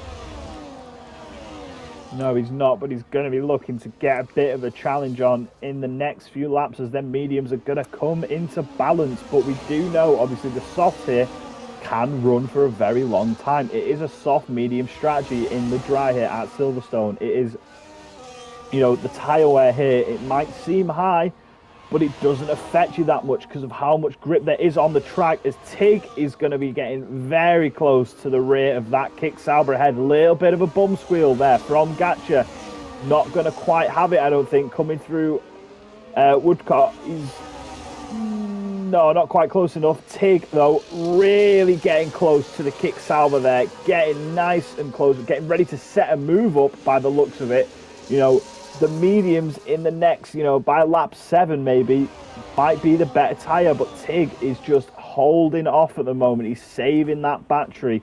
No, he's not, but he's going to be looking to get a bit of a challenge on in the next few laps as then mediums are going to come into balance. But we do know, obviously, the softs here can run for a very long time. It is a soft medium strategy in the dry here at Silverstone. It is, the tyre wear here, it might seem high, but it doesn't affect you that much because of how much grip there is on the track, as Tig is going to be getting very close to the rear of that Kick Sauber ahead. Little bit of a bum squeal there from Gatcha. Not going to quite have it, I don't think, coming through Woodcock. He's not quite close enough. Tig, though, really getting close to the Kick Sauber there, getting nice and close, getting ready to set a move up by the looks of it. The mediums in the next, by lap 7 maybe, might be the better tyre, but Tig is just holding off at the moment. He's saving that battery,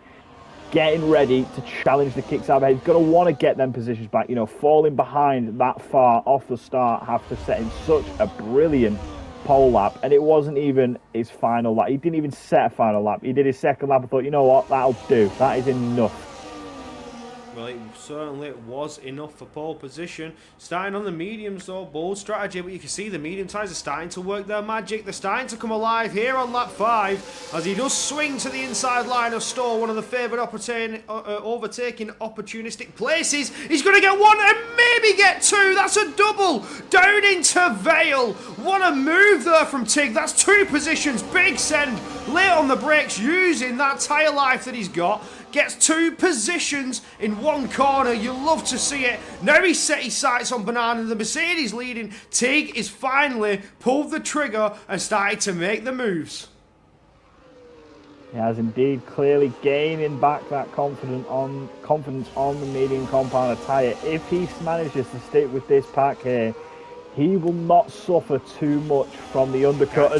getting ready to challenge the Kick Sauber. He's going to want to get them positions back. Falling behind that far off the start after setting such a brilliant pole lap, and it wasn't even his final lap. He didn't even set a final lap. He did his second lap. I thought, you know what, that'll do. That is enough. Well, it certainly was enough for pole position. Starting on the mediums, though, bold strategy, but you can see the medium tyres are starting to work their magic. They're starting to come alive here on lap 5 as he does swing to the inside line of Stoll, one of the favoured overtaking opportunistic places. He's going to get one and maybe get two. That's a double down into Vale. What a move there from Tig. That's 2 positions. Big send late on the brakes using that tyre life that he's got. Gets 2 positions in 1 corner. You love to see it. Now he's set his sights on Banana. The Mercedes leading. Tig is finally pulled the trigger and started to make the moves. He has indeed clearly gaining back that confidence on the medium compound tyre. If he manages to stick with this pack here, he will not suffer too much from the undercut.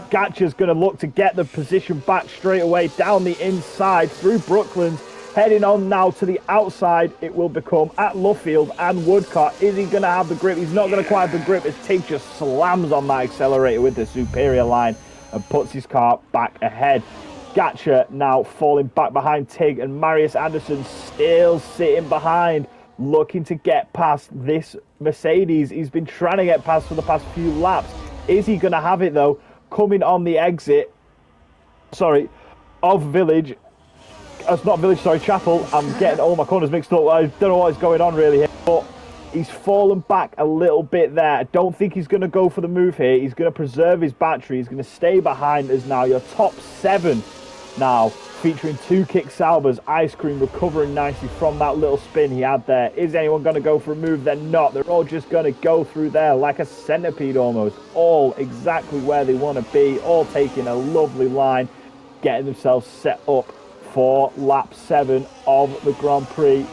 Gatcha's going to look to get the position back straight away down the inside through Brooklands. Heading on now to the outside, it will become at Luffield and Woodcock. Is he going to have the grip? He's not going to quite have the grip as Tig just slams on that accelerator with the superior line and puts his car back ahead. Gatcha now falling back behind Tig, and Marius Anderson still sitting behind, looking to get past this Mercedes he's been trying to get past for the past few laps. Is he going to have it, though? Coming on the exit, of Village. It's not Village, Chapel. I'm getting all my corners mixed up. I don't know what is going on really here, but he's fallen back a little bit there. I don't think he's going to go for the move here. He's going to preserve his battery. He's going to stay behind us now. Your top 7 now, featuring 2 Kick Saubers. Ice Cream recovering nicely from that little spin he had there. Is anyone going to go for a move? They're not. They're all just going to go through there like a centipede almost. All exactly where they want to be. All taking a lovely line, getting themselves set up for lap 7 of the Grand Prix.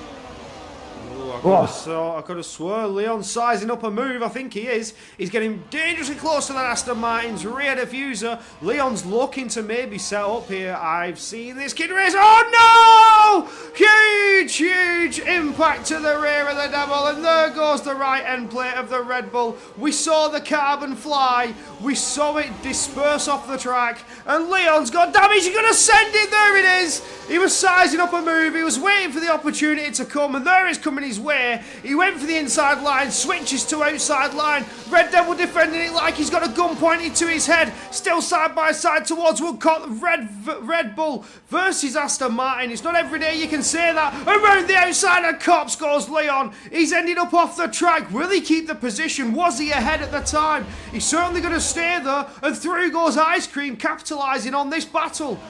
I could have sworn Leon's sizing up a move. I think he is. He's getting dangerously close to that Aston Martin's rear diffuser. Leon's looking to maybe set up here. I've seen this kid race. Oh no! Huge impact to the rear of the Devil, and there goes the right end plate of the Red Bull. We saw the carbon fly. We saw it disperse off the track, and Leon's got damage. He's going to send it. There it is. He was sizing up a move. He was waiting for the opportunity to come, and there is coming his way. He went for the inside line, switches to outside line. Red Devil defending it like he's got a gun pointed to his head. Still side by side towards Woodcock. Red Bull versus Aston Martin. It's not every day you can say that. Around the outside of Cops goes Leon. He's ended up off the track. Will he keep the position? Was he ahead at the time? He's certainly going to stay there. And through goes Ice Cream, capitalising on this battle.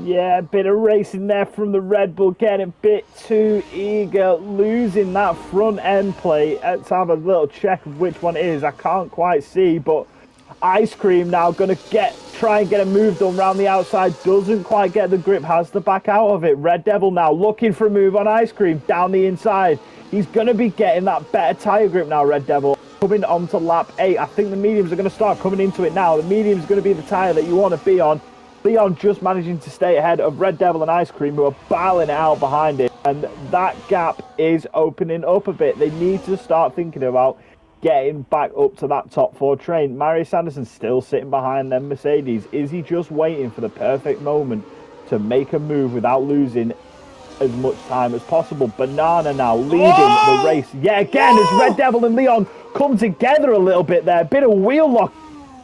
Yeah, a bit of racing there from the Red Bull, getting a bit too eager, losing that front end plate. Let's have a little check of which one it is. I can't quite see, but Ice Cream now going to try and get a move done around the outside. Doesn't quite get the grip, has to back out of it. Red Devil now looking for a move on Ice Cream down the inside. He's going to be getting that better tyre grip now, Red Devil. Coming on to lap 8. I think the mediums are going to start coming into it now. The medium's going to be the tyre that you want to be on. Leon just managing to stay ahead of Red Devil and Ice Cream, who are battling it out behind it. And that gap is opening up a bit. They need to start thinking about getting back up to that top 4 train. Marius Anderson still sitting behind them Mercedes. Is he just waiting for the perfect moment to make a move without losing as much time as possible. Banana now leading the race yet again as Red Devil and Leon come together a little bit there. Bit of wheel lock,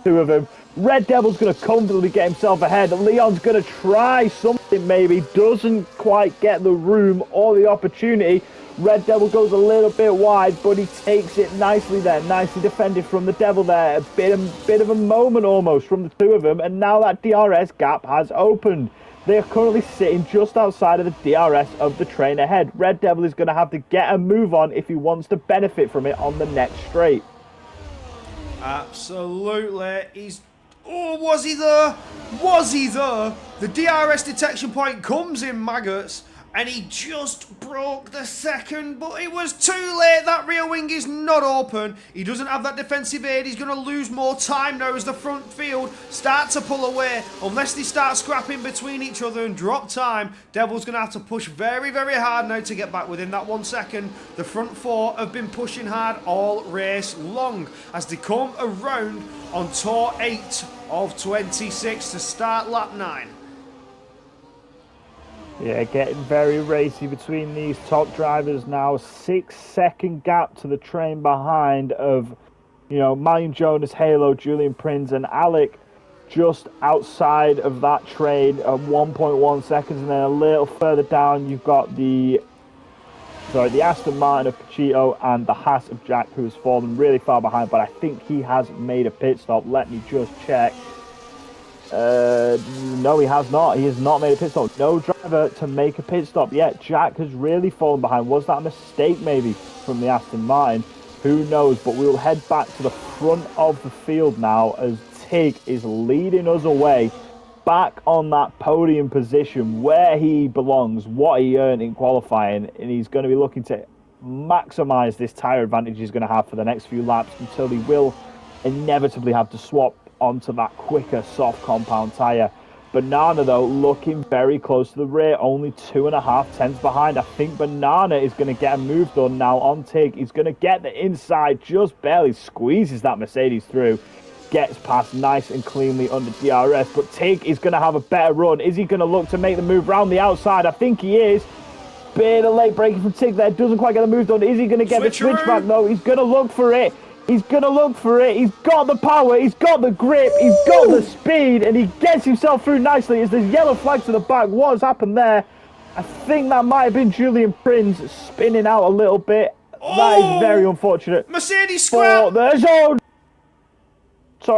two of them. Red Devil's going to comfortably get himself ahead. Leon's going to try something maybe. Doesn't quite get the room or the opportunity. Red Devil goes a little bit wide, but he takes it nicely there. Nicely defended from the Devil there. A bit of a moment almost from the two of them. And now that DRS gap has opened. They are currently sitting just outside of the DRS of the train ahead. Red Devil is going to have to get a move on if he wants to benefit from it on the next straight. Absolutely. Oh, was he there? Was he there? The DRS detection point comes in, maggots, and he just broke the second, but it was too late. That rear wing is not open. He doesn't have that defensive aid. He's going to lose more time now as the front field start to pull away. Unless they start scrapping between each other and drop time, Devil's going to have to push very, very hard now to get back within that 1 second. The front four have been pushing hard all race long as they come around on tour 8 of 26 to start lap 9. Yeah, getting very racy between these top drivers now. 6 second gap to the train behind of, Malian Jonas, Halo, Julian Prinz, and Alec just outside of that train at 1.1 seconds. And then a little further down, you've got the Aston Martin of Pachito and the Haas of Jack, who has fallen really far behind, but I think he has made a pit stop. Let me just check. No, he has not. He has not made a pit stop. No driver to make a pit stop yet. Jack has really fallen behind. Was that a mistake maybe from the Aston Martin? Who knows? But we'll head back to the front of the field now as Tig is leading us away back on that podium position where he belongs, what he earned in qualifying, and he's going to be looking to maximise this tyre advantage he's going to have for the next few laps until he will inevitably have to swap onto that quicker soft compound tyre. Banana though looking very close to the rear, only 2.5 tenths behind. I think Banana is going to get a move done now on Tig. He's going to get the inside, just barely squeezes that Mercedes through, gets past nice and cleanly under DRS, but Tig is going to have a better run. Is he going to look to make the move round the outside? I think he is. Bit of late braking from Tig there, doesn't quite get the move done. Is he going to get the switchback? No, he's going to look for it. He's going to look for it. He's got the power. He's got the grip. He's got the speed. And he gets himself through nicely as there's yellow flags to the back. What has happened there? I think that might have been Julian Prinz spinning out a little bit. That is very unfortunate. Mercedes scrap. Sorry,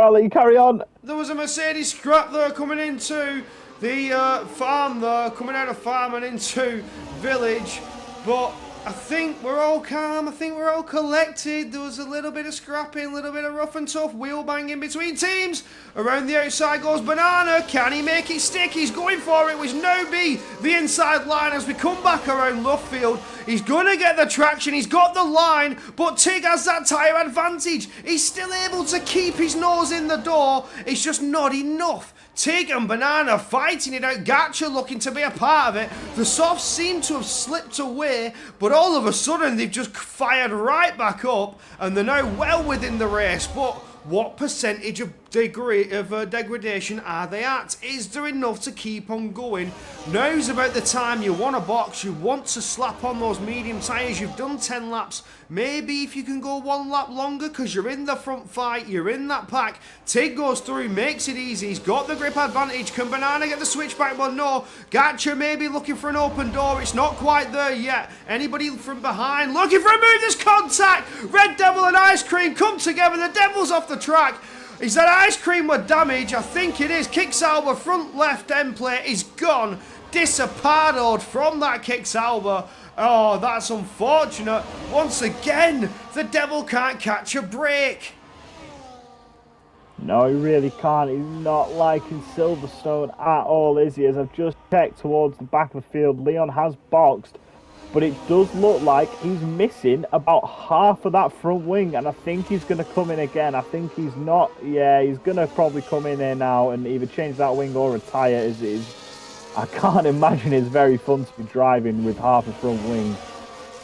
I'll let you carry on. There was a Mercedes scrap there coming into the farm there. Coming out of farm and into village. But I think we're all calm. I think we're all collected. There was a little bit of scrapping, a little bit of rough and tough wheel banging between teams. Around the outside goes Banana. Can he make it stick? He's going for it with Nobi. The inside line as we come back around Luffield. He's going to get the traction. He's got the line. But Tig has that tyre advantage. He's still able to keep his nose in the door. It's just not enough. Tig and Banana fighting it out. Gatcha looking to be a part of it. The softs seem to have slipped away, but all of a sudden they've just fired right back up and they're now well within the race. But what percentage of degradation are they at? Is there enough to keep on going? Now's about the time you want to box, you want to slap on those medium tyres. You've done 10 laps. Maybe if you can go 1 lap longer because you're in the front fight, you're in that pack. Tig goes through, makes it easy. He's got the grip advantage. Can Banana get the switchback? Well, no. Gatcha maybe looking for an open door. It's not quite there yet. Anybody from behind looking for a move? There's contact. Red Devil and Ice Cream come together. The Devil's off the track. Is that Ice Cream with damage? I think it is. Kick-Sauber front left end plate is gone. Dissipadoed from that Kick-Sauber. Oh, that's unfortunate. Once again, the Devil can't catch a break. No, he really can't. He's not liking Silverstone at all, is he? As I've just checked towards the back of the field, Leon has boxed, but it does look like he's missing about half of that front wing, and I think he's going to come in again. I think he's not. Yeah, he's going to probably come in here now and either change that wing or retire as it is. I can't imagine it's very fun to be driving with half a front wing,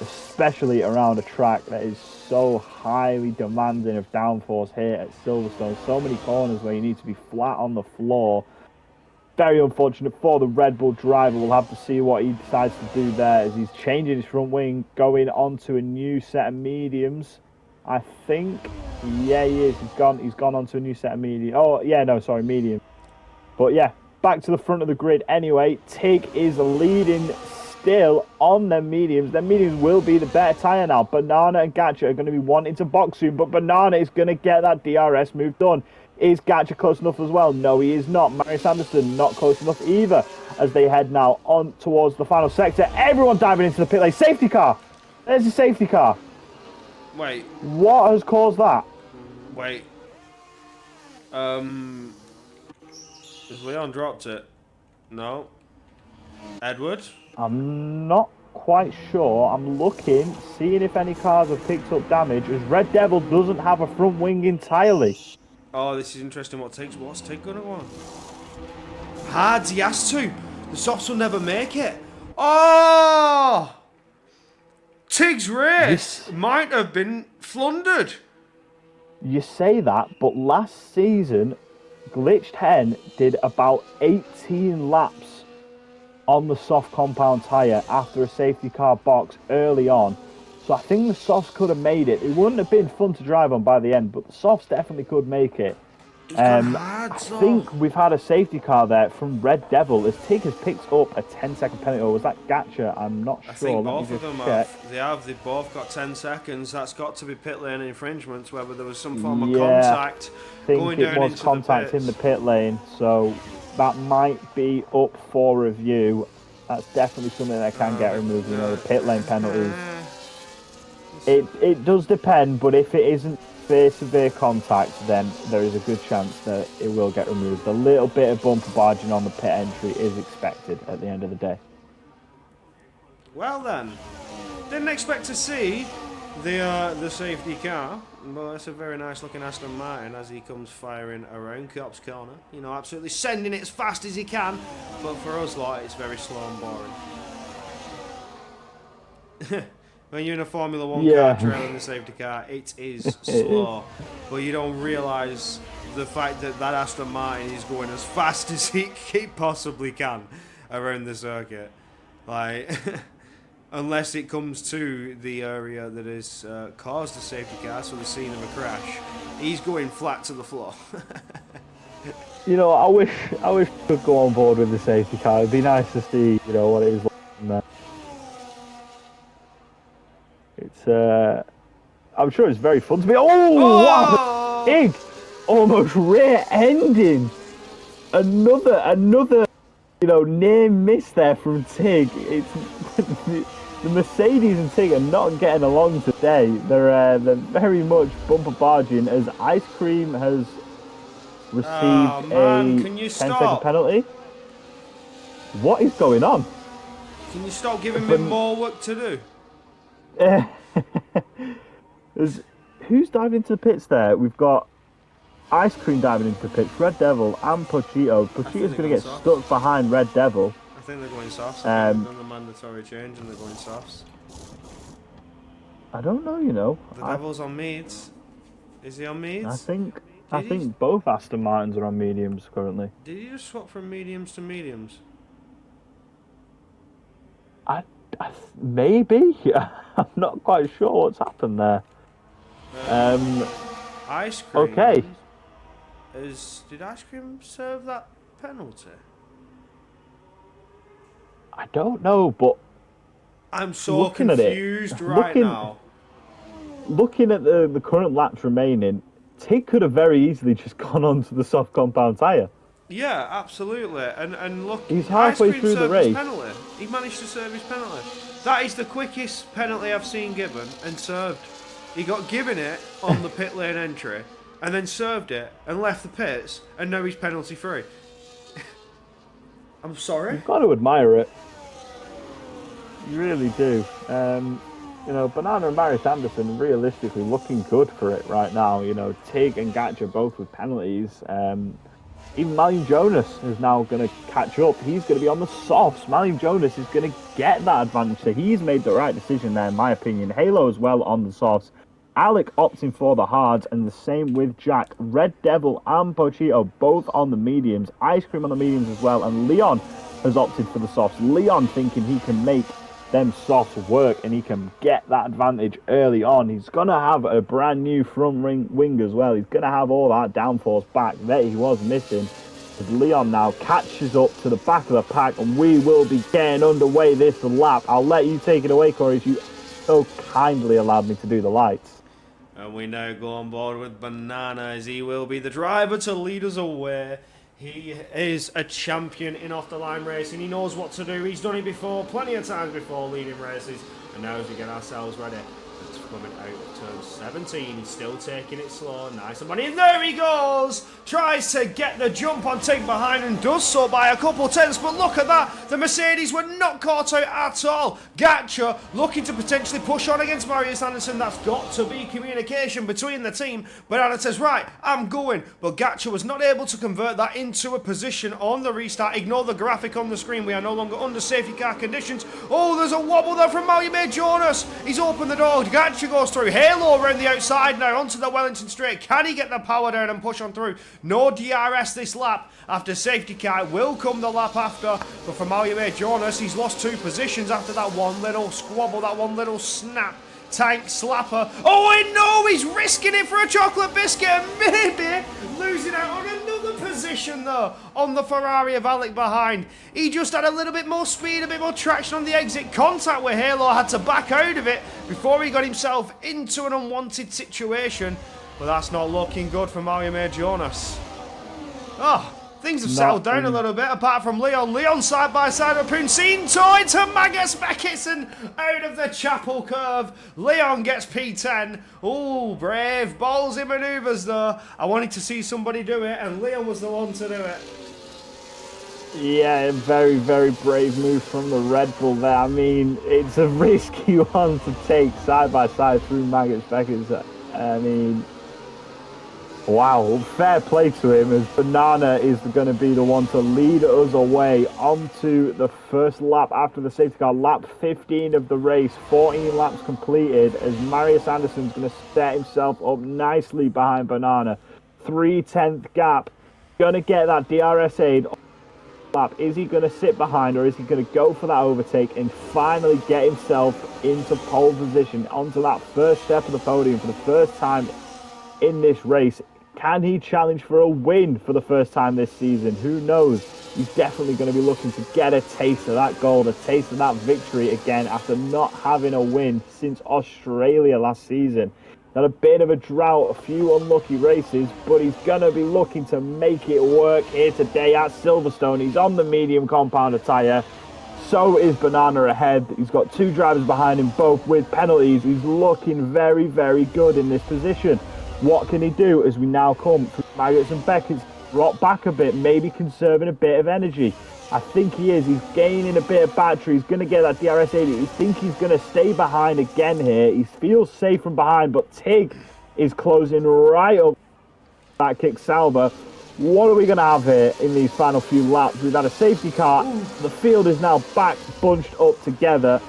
especially around a track that is so highly demanding of downforce here at Silverstone. So many corners where you need to be flat on the floor. very unfortunate for the Red Bull driver. We'll have to see what he decides to do there as he's changing his front wing, going on to a new set of mediums. I think, yeah, he is. He's gone on to a new set of medium. Oh, yeah, no, sorry, medium. But yeah, back to the front of the grid anyway. Tig is leading still on their mediums. Their mediums will be the better tyre now. Banana and Gatcha are going to be wanting to box soon, but Banana is going to get that DRS move done. Is Gatcha close enough as well? No, he is not. Marius Anderson not close enough either as they head now on towards the final sector. Everyone diving into the pit lane. Safety car. There's a safety car. Wait. What has caused that? Wait. Has Leon dropped it? No. Edward? I'm not quite sure. I'm looking, seeing if any cars have picked up damage, as Red Devil doesn't have a front wing entirely. Oh, this is interesting. What's Tig going to want? Hards, he has to. The softs will never make it. Oh! Tig's race might have been flundered. You say that, but last season, Glitched Hen did about 18 laps on the soft compound tyre after a safety car box early on. So I think the softs could have made it. It wouldn't have been fun to drive on by the end, but the softs definitely could make it. I think we've had a safety car there from Red Devil as Tig has picked up a 10-second penalty. Or was that Gatcha? I'm not sure. I think both of them have. They've both got 10 seconds. That's got to be pit lane infringements, whether there was some form of contact going down into the pits. I think it was contact in the pit lane, so that might be up for review. That's definitely something that can get removed, you know, the pit lane penalties. It does depend, but if it isn't severe contact, then there is a good chance that it will get removed. A little bit of bumper barging on the pit entry is expected at the end of the day. Well then, didn't expect to see the safety car, but that's a very nice looking Aston Martin as he comes firing around Cop's corner. You know, absolutely sending it as fast as he can, but for us lot, it's very slow and boring. When you're in a Formula 1 car trailing the safety car, it is slow. But you don't realise the fact that that Aston Martin is going as fast as he possibly can around the circuit. Like, unless it comes to the area that has caused the safety car, so the scene of a crash, he's going flat to the floor. You know, I wish we could go on board with the safety car. It'd be nice to see, you know, what it is like in there. It's, I'm sure it's very fun to be. Oh, wow! Big, almost rear ending. Another, you know, near miss there from Tig. It's the Mercedes and Tig are not getting along today. They're very much bumper barging as Ice Cream has received a 10-second penalty. What is going on? Can you stop giving me more work to do? Who's diving into the pits there? We've got Ice Cream diving into the pits, Red Devil and Pochito. Pochito's going to get stuck behind Red Devil. I think they're going softs. They've done the mandatory change and they're going softs. I don't know, you know. The Devil's on mediums. Is he on mediums? I think both Aston Martins are on mediums currently. Did he just swap from mediums to mediums? Maybe. I'm not quite sure what's happened there. Ice Cream. Okay. Did Ice Cream serve that penalty? I don't know, but I'm so confused right now. Looking at the current laps remaining, Tig could have very easily just gone onto the soft compound tyre. Yeah, absolutely. And look, he's halfway through the race. He managed to serve his penalty. That is the quickest penalty I've seen given and served. He got given it on the pit lane entry and then served it and left the pits and now he's penalty free. I'm sorry. You've got to admire it. You really do. You know, Banana and Marius Anderson realistically looking good for it right now. You know, Tig and Gatcha both with penalties. Even Malian Jonas is now going to catch up. He's going to be on the softs. Malian Jonas is going to get that advantage. So he's made the right decision there, in my opinion. Halo as well on the softs. Alec opting for the hards, and the same with Jack. Red Devil and Pochito both on the mediums. Ice Cream on the mediums as well, and Leon has opted for the softs. Leon thinking he can make them softs work and he can get that advantage early on. He's going to have a brand new front wing as well. He's going to have all that downforce back that he was missing. As Leon now catches up to the back of the pack, and we will be getting underway this lap. I'll let you take it away, Corey, as you so kindly allowed me to do the lights. And we now go on board with Banana, as he will be the driver to lead us away. He is a champion in off-the-line racing. He knows what to do. He's done it before, plenty of times before, leading races. And now as we get ourselves ready, it's coming out of turn 17. He's still taking it slow. Nice and money. And there he goes! Tries to get the jump on Tig behind and does so by a couple tenths. But look at that. The Mercedes were not caught out at all. Gatcha looking to potentially push on against Marius Anderson. That's got to be communication between the team. But Anna says, right, I'm going. But Gatcha was not able to convert that into a position on the restart. Ignore the graphic on the screen. We are no longer under safety car conditions. Oh, there's a wobble there from Malume Jonas. He's opened the door. Gatcha goes through. Halo around the outside now onto the Wellington straight. Can he get the power down and push on through? No DRS this lap after safety car. Will come the lap after. But for Malume Jonas, he's lost 2 positions after that one little squabble, that one little snap. Tank slapper. Oh, I know he's risking it for a chocolate biscuit and maybe losing out on another position though on the Ferrari of Alec behind. He just had a little bit more speed, a bit more traction on the exit. Contact with Halo, had to back out of it before he got himself into an unwanted situation. But that's not looking good for Mario Jonas. Oh, things have settled down a little bit, apart from Leon. Leon side by side with Puncinto into Magus Becketson out of the chapel curve. Leon gets P10. Oh, brave. Ballsy manoeuvres though. I wanted to see somebody do it, and Leon was the one to do it. Yeah, very, very brave move from the Red Bull there. I mean, it's a risky one to take side by side through Magus Becketson. I mean, wow, fair play to him, as Banana is going to be the one to lead us away onto the first lap after the safety car. Lap 15 of the race, 14 laps completed, as Marius Anderson's going to set himself up nicely behind Banana. 3/10 gap, going to get that DRS aid lap. Is he going to sit behind, or is he going to go for that overtake and finally get himself into pole position onto that first step of the podium for the first time in this race? Can he challenge for a win for the first time this season? Who knows? He's definitely going to be looking to get a taste of that gold, a taste of that victory again after not having a win since Australia last season. Had a bit of a drought, a few unlucky races, but he's going to be looking to make it work here today at Silverstone. He's on the medium compounder tyre. So is Banana ahead. He's got 2 drivers behind him, both with penalties. He's looking very, very good in this position. What can he do as we now come through Maggots and Beckett's drop back a bit, maybe conserving a bit of energy? I think he is. He's gaining a bit of battery. He's going to get that DRS 80. I think he's going to stay behind again here. He feels safe from behind, but Tig is closing right up that kick Sauber. What are we going to have here in these final few laps? We've had a safety car. The field is now back, bunched up together.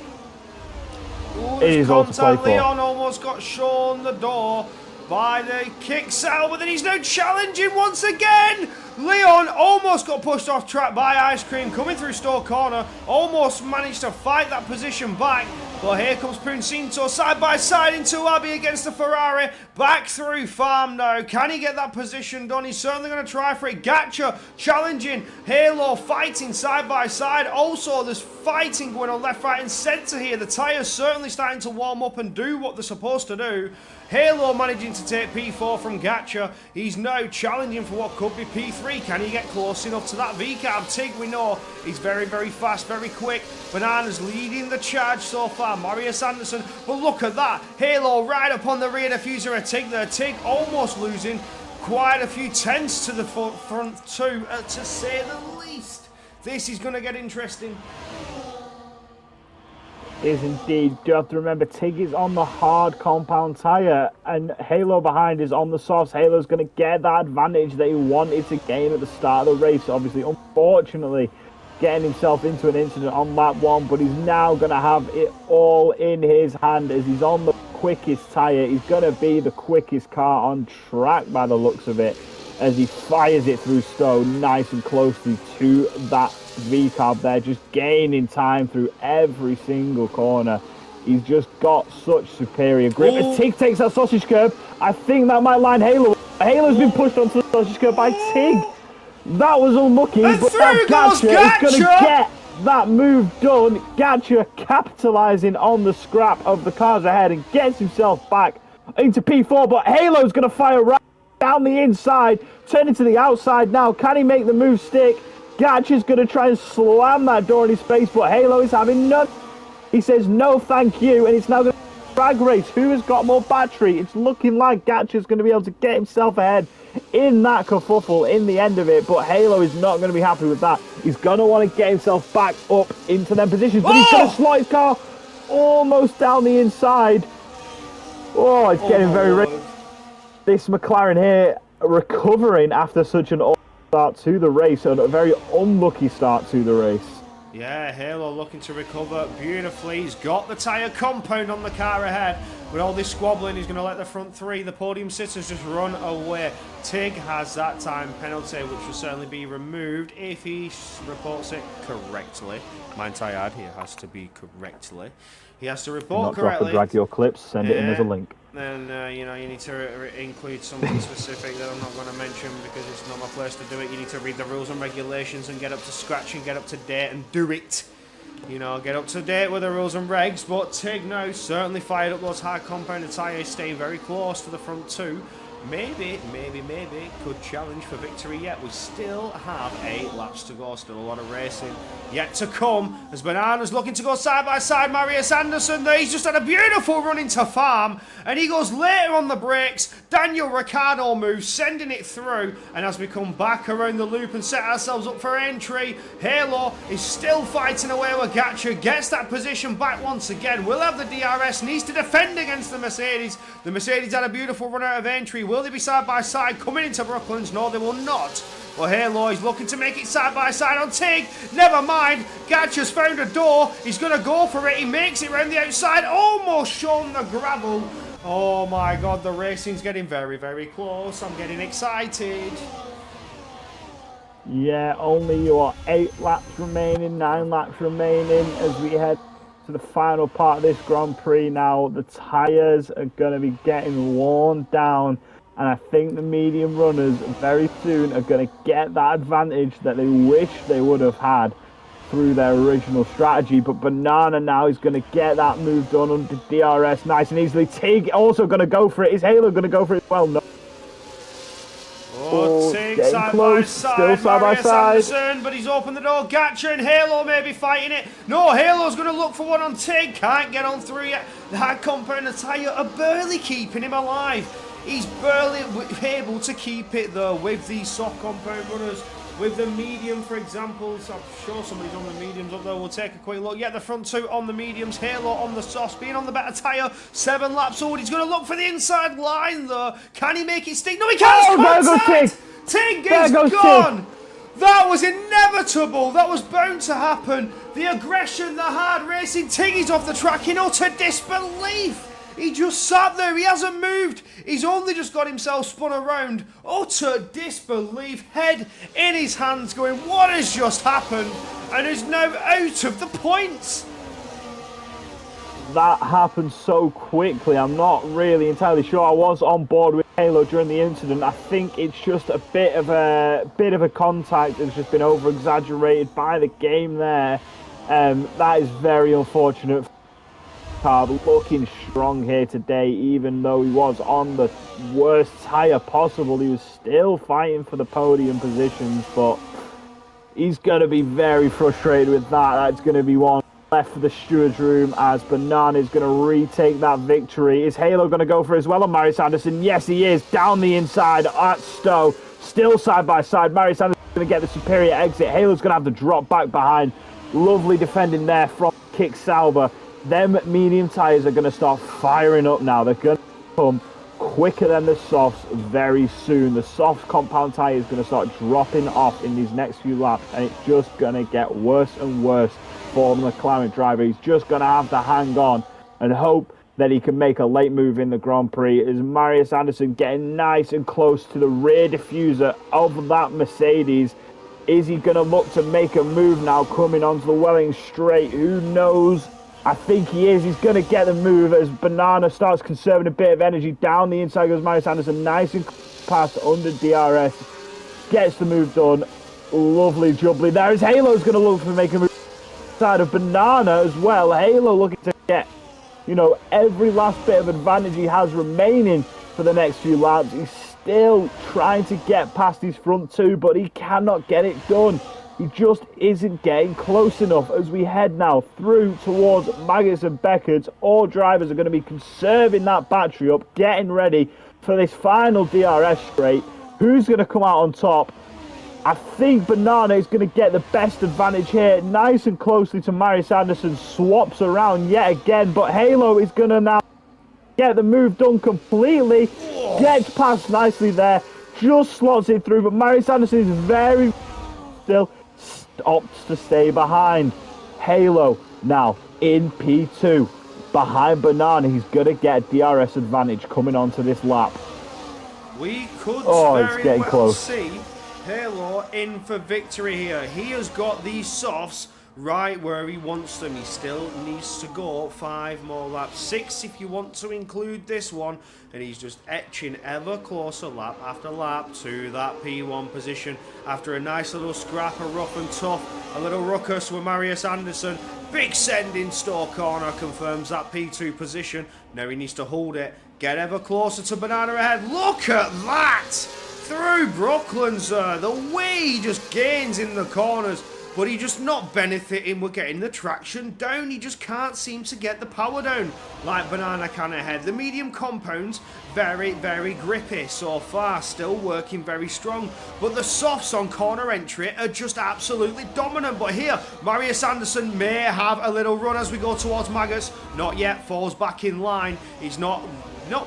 It is all to play for. Leon almost got shown the door by the kick Sauber, then he's now challenging once again. Leon almost got pushed off track by Ice Cream coming through Stoke Corner, almost managed to fight that position back, but here comes Puncinto side by side into Abbey against the Ferrari, back through Farm now. Can he get that position done? He's certainly going to try for it. Gatcha challenging, Halo fighting side by side. Also there's fighting going on left, right and centre here. The tyres certainly starting to warm up and do what they're supposed to do. Halo managing to take P4 from Gatcha. He's now challenging for what could be P3. Can he get close enough to that V-cab? Tig, we know, he's very, very fast, very quick. Banana's leading the charge so far. Marius Anderson, but look at that. Halo right up on the rear diffuser of Tig there. Tig almost losing quite a few tenths to the front two, to say the least. This is going to get interesting. Is indeed. Do have to remember, Tig is on the hard compound tyre and Halo behind is on the softs. Halo's going to get that advantage that he wanted to gain at the start of the race. Obviously, unfortunately, getting himself into an incident on lap 1, but he's now going to have it all in his hand as he's on the quickest tyre. He's going to be the quickest car on track by the looks of it, as he fires it through Stowe nice and closely to that V-carb there, just gaining time through every single corner. He's just got such superior grip. As Tig takes that sausage curb, I think that might line Halo. Halo's been pushed onto the sausage curb by Tig. That was unlucky, and but through goes Gatcha is going to Gatcha! get that move done. Gatcha capitalising on the scrap of the cars ahead and gets himself back into P4, but Halo's going to fire right down the inside, turning to the outside now. Can he make the move stick? Gatcha's going to try and slam that door in his face, but Halo is having none. He says no thank you, and it's now going to be a drag race. Who has got more battery? It's looking like Gatcha's going to be able to get himself ahead in that kerfuffle in the end of it, but Halo is not going to be happy with that. He's going to want to get himself back up into them positions, but he's going to slide his car almost down the inside. Oh, it's getting very risky. This McLaren here recovering after such an awful start to the race, and a very unlucky start to the race. Yeah, Halo looking to recover beautifully. He's got the tyre compound on the car ahead. With all this squabbling, he's going to let the front three, the podium sitters, just run away. Tig has that time penalty, which will certainly be removed if he reports it correctly. Mind I add, he has to be correctly. He has to report correctly. Not drag your clips, send it in as a link. Then, you know, you need to include something specific that I'm not going to mention because it's not my place to do it. You need to read the rules and regulations and get up to scratch and get up to date and do it. You know, get up to date with the rules and regs. But Tig now certainly fired up those hard compounded tyres, staying very close to the front two. Maybe could challenge for victory yet. We still have 8 laps to go. Still a lot of racing yet to come. As Banana's looking to go side by side, Marius Anderson there. He's just had a beautiful run into farm. And he goes later on the brakes. Daniel Ricciardo moves, sending it through. And as we come back around the loop and set ourselves up for entry, Halo is still fighting away with Gatcha. Gets that position back once again. Will have the DRS. Needs to defend against the Mercedes. The Mercedes had a beautiful run out of entry. Will they be side by side coming into Brooklands? No, they will not. Well, Halo is looking to make it side by side on Tig. Never mind. Gatcha's found a door. He's going to go for it. He makes it round the outside. Almost shown the gravel. Oh my God, the racing's getting very, very close. I'm getting excited. Yeah, only your 8 laps remaining, 9 laps remaining as we head to the final part of this Grand Prix now. The tyres are going to be getting worn down, and I think the medium runners very soon are going to get that advantage that they wish they would have had through their original strategy. But Banana now is going to get that move done under DRS nice and easily. Tig also going to go for it. Is Halo going to go for it as well? No. Oh, Tig side by side, still side by side. Anderson, but he's opened the door. Gatcha and Halo may be fighting it. No, Halo's going to look for one on Tig. Can't get on through yet. The hard compound and tyre are barely keeping him alive. He's barely able to keep it though with these soft compound runners. With the medium, for example, so I'm sure somebody's on the mediums up there. We'll take a quick look. Yeah, the front two on the mediums. Halo on the softs, being on the better tyre. 7 laps forward. He's going to look for the inside line, though. Can he make it stick? No, he can't. Oh, there goes Tig. Tig is gone. That was inevitable. That was bound to happen. The aggression, the hard racing. Tig is off the track in utter disbelief. He just sat there. He hasn't moved. He's only just got himself spun around. Utter disbelief. Head in his hands going, what has just happened? And is now out of the points. That happened so quickly. I'm not really entirely sure. I was on board with Halo during the incident. I think it's just a bit of a contact that's just been over exaggerated by the game there. That is very unfortunate. Looking strong here today, even though he was on the worst tyre possible. He was still fighting for the podium positions, but he's going to be very frustrated with that. That's going to be one left for the steward's room as Banana is going to retake that victory. Is Halo going to go for it as well on Marius Anderson? Yes, he is. Down the inside at Stowe. Still side by side. Marius Anderson is going to get the superior exit. Halo's going to have to drop back behind. Lovely defending there from Kick Sauber. Them medium tyres are going to start firing up now. They're going to come quicker than the softs very soon. The soft compound tyre is going to start dropping off in these next few laps, and it's just going to get worse and worse for the McLaren driver. He's just going to have to hang on and hope that he can make a late move in the Grand Prix. Is Marius Anderson getting nice and close to the rear diffuser of that Mercedes? Is he going to look to make a move now coming onto the Welling straight? Who knows? I think he is. He's going to get the move as Banana starts conserving a bit of energy. Down the inside goes Marius Anderson. Nice and past under DRS. Gets the move done. Lovely jubbly. There is Halo's going to look for making a move side of Banana as well. Halo looking to get, every last bit of advantage he has remaining for the next few laps. He's still trying to get past his front two, but he cannot get it done. He just isn't getting close enough as we head now through towards Maggotts and Beckett's. All drivers are going to be conserving that battery up, getting ready for this final DRS straight. Who's going to come out on top? I think Banana is going to get the best advantage here. Nice and closely to Marius Anderson. Swaps around yet again, but Halo is going to now get the move done completely. Gets past nicely there. Just slots it through, but Marius Anderson is very still opts to stay behind. Halo now in P2 behind Banana. He's going to get DRS advantage coming onto this lap. We could it's getting well close. see Halo in for victory here. He has got these softs right where he wants them. He still needs to go 5 more laps, 6 if you want to include this one, and he's just etching ever closer lap after lap to that P1 position after a nice little scrap, a rough and tough, a little ruckus with Marius Anderson. Big send in Store Corner confirms that P2 position. Now he needs to hold it, get ever closer to Banana ahead. Look at that! Through Brooklands there, the way he just gains in the corners, but he just not benefiting with getting the traction down. He just can't seem to get the power down like Banana can ahead. The medium compounds, very, very grippy so far, still working very strong, but the softs on corner entry are just absolutely dominant. But here, Marius Anderson may have a little run as we go towards Maggotts. Not yet, falls back in line. He's not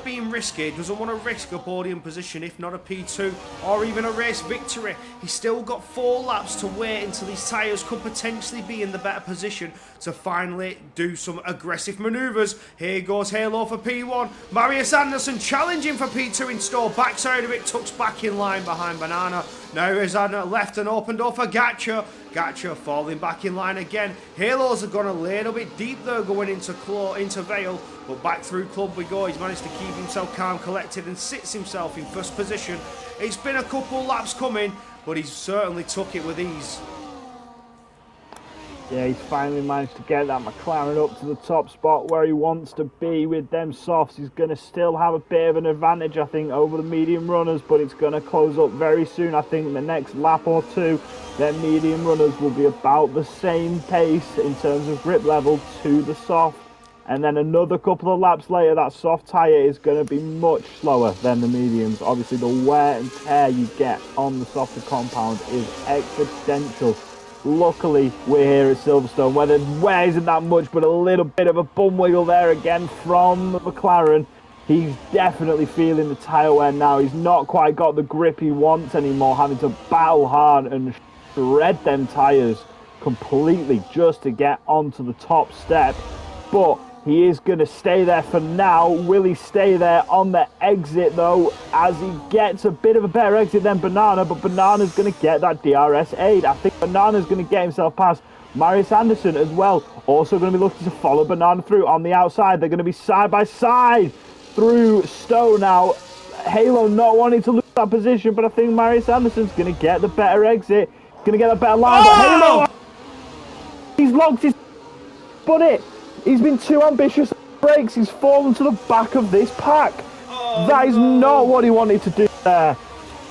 being risky, doesn't want to risk a podium position, if not a P2 or even a race victory. He's still got 4 laps to wait until his tyres could potentially be in the better position to finally do some aggressive manoeuvres. Here goes Halo for P1. Marius Anderson challenging for P2 in store. Backside of it, tucks back in line behind Banana. Now is on left and opened up for Gatcha. Gatcha falling back in line again. Halos have gone a little bit deep though, going into Vale, but back through Club we go. He's managed to keep himself calm, collected, and sits himself in first position. It's been a couple laps coming, but he's certainly took it with ease. Yeah, he's finally managed to get that McLaren up to the top spot where he wants to be with them softs. He's going to still have a bit of an advantage, I think, over the medium runners, but it's going to close up very soon. I think the next lap or two, them medium runners will be about the same pace in terms of grip level to the soft. And then another couple of laps later, that soft tyre is going to be much slower than the mediums. Obviously, the wear and tear you get on the softer compound is exponential. Luckily, we're here at Silverstone, where the wear isn't that much, but a little bit of a bum wiggle there again from McLaren. He's definitely feeling the tyre wear now. He's not quite got the grip he wants anymore, having to battle hard and shred them tyres completely just to get onto the top step. But he is going to stay there for now. Will he stay there on the exit, though, as he gets a bit of a better exit than Banana, but Banana's going to get that DRS aid. I think Banana's going to get himself past Marius Anderson as well. Also going to be looking to follow Banana through on the outside. They're going to be side by side through Stowe now. Halo not wanting to lose that position, but I think Marius Anderson's going to get the better exit. Going to get a better line, but Halo, he's locked his buddy. He's been too ambitious at brakes. He's fallen to the back of this pack. That is not what he wanted to do there.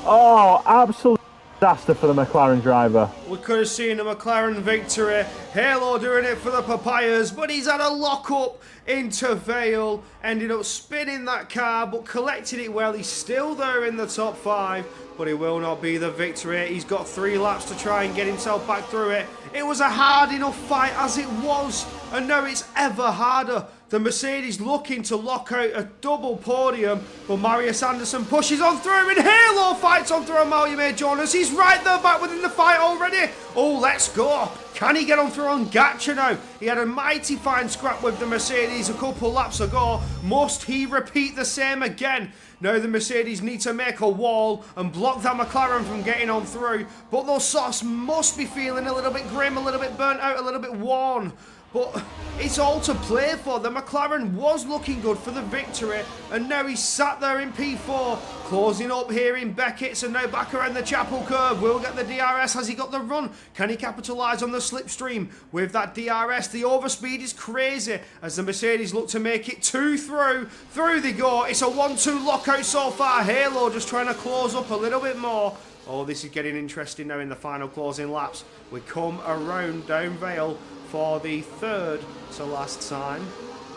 Oh, absolute disaster for the McLaren driver. We could have seen a McLaren victory. Halo doing it for the Papayas, but he's had a lock-up into Vale. Ended up spinning that car, but collected it well. He's still there in the top 5, but it will not be the victory. He's got 3 laps to try and get himself back through it. It was a hard enough fight as it was, and now it's ever harder. The Mercedes looking to lock out a double podium, but Marius Anderson pushes on through, and Halo fights on through Amalia May Jonas. He's right there back within the fight already. Oh, let's go. Can he get on through on Gatcha now? He had a mighty fine scrap with the Mercedes a couple laps ago. Must he repeat the same again? Now the Mercedes need to make a wall and block that McLaren from getting on through. But those softs must be feeling a little bit grim, a little bit burnt out, a little bit worn. But it's all to play for. The McLaren was looking good for the victory, and now he's sat there in P4, closing up here in Beckett's, and now back around the Chapel curve. Will get the DRS. Has he got the run? Can he capitalise on the slipstream with that DRS? The overspeed is crazy as the Mercedes look to make it two through. Through they go. It's a 1-2 lockout so far. Halo just trying to close up a little bit more. Oh, this is getting interesting now in the final closing laps. We come around down Vale for the third to last time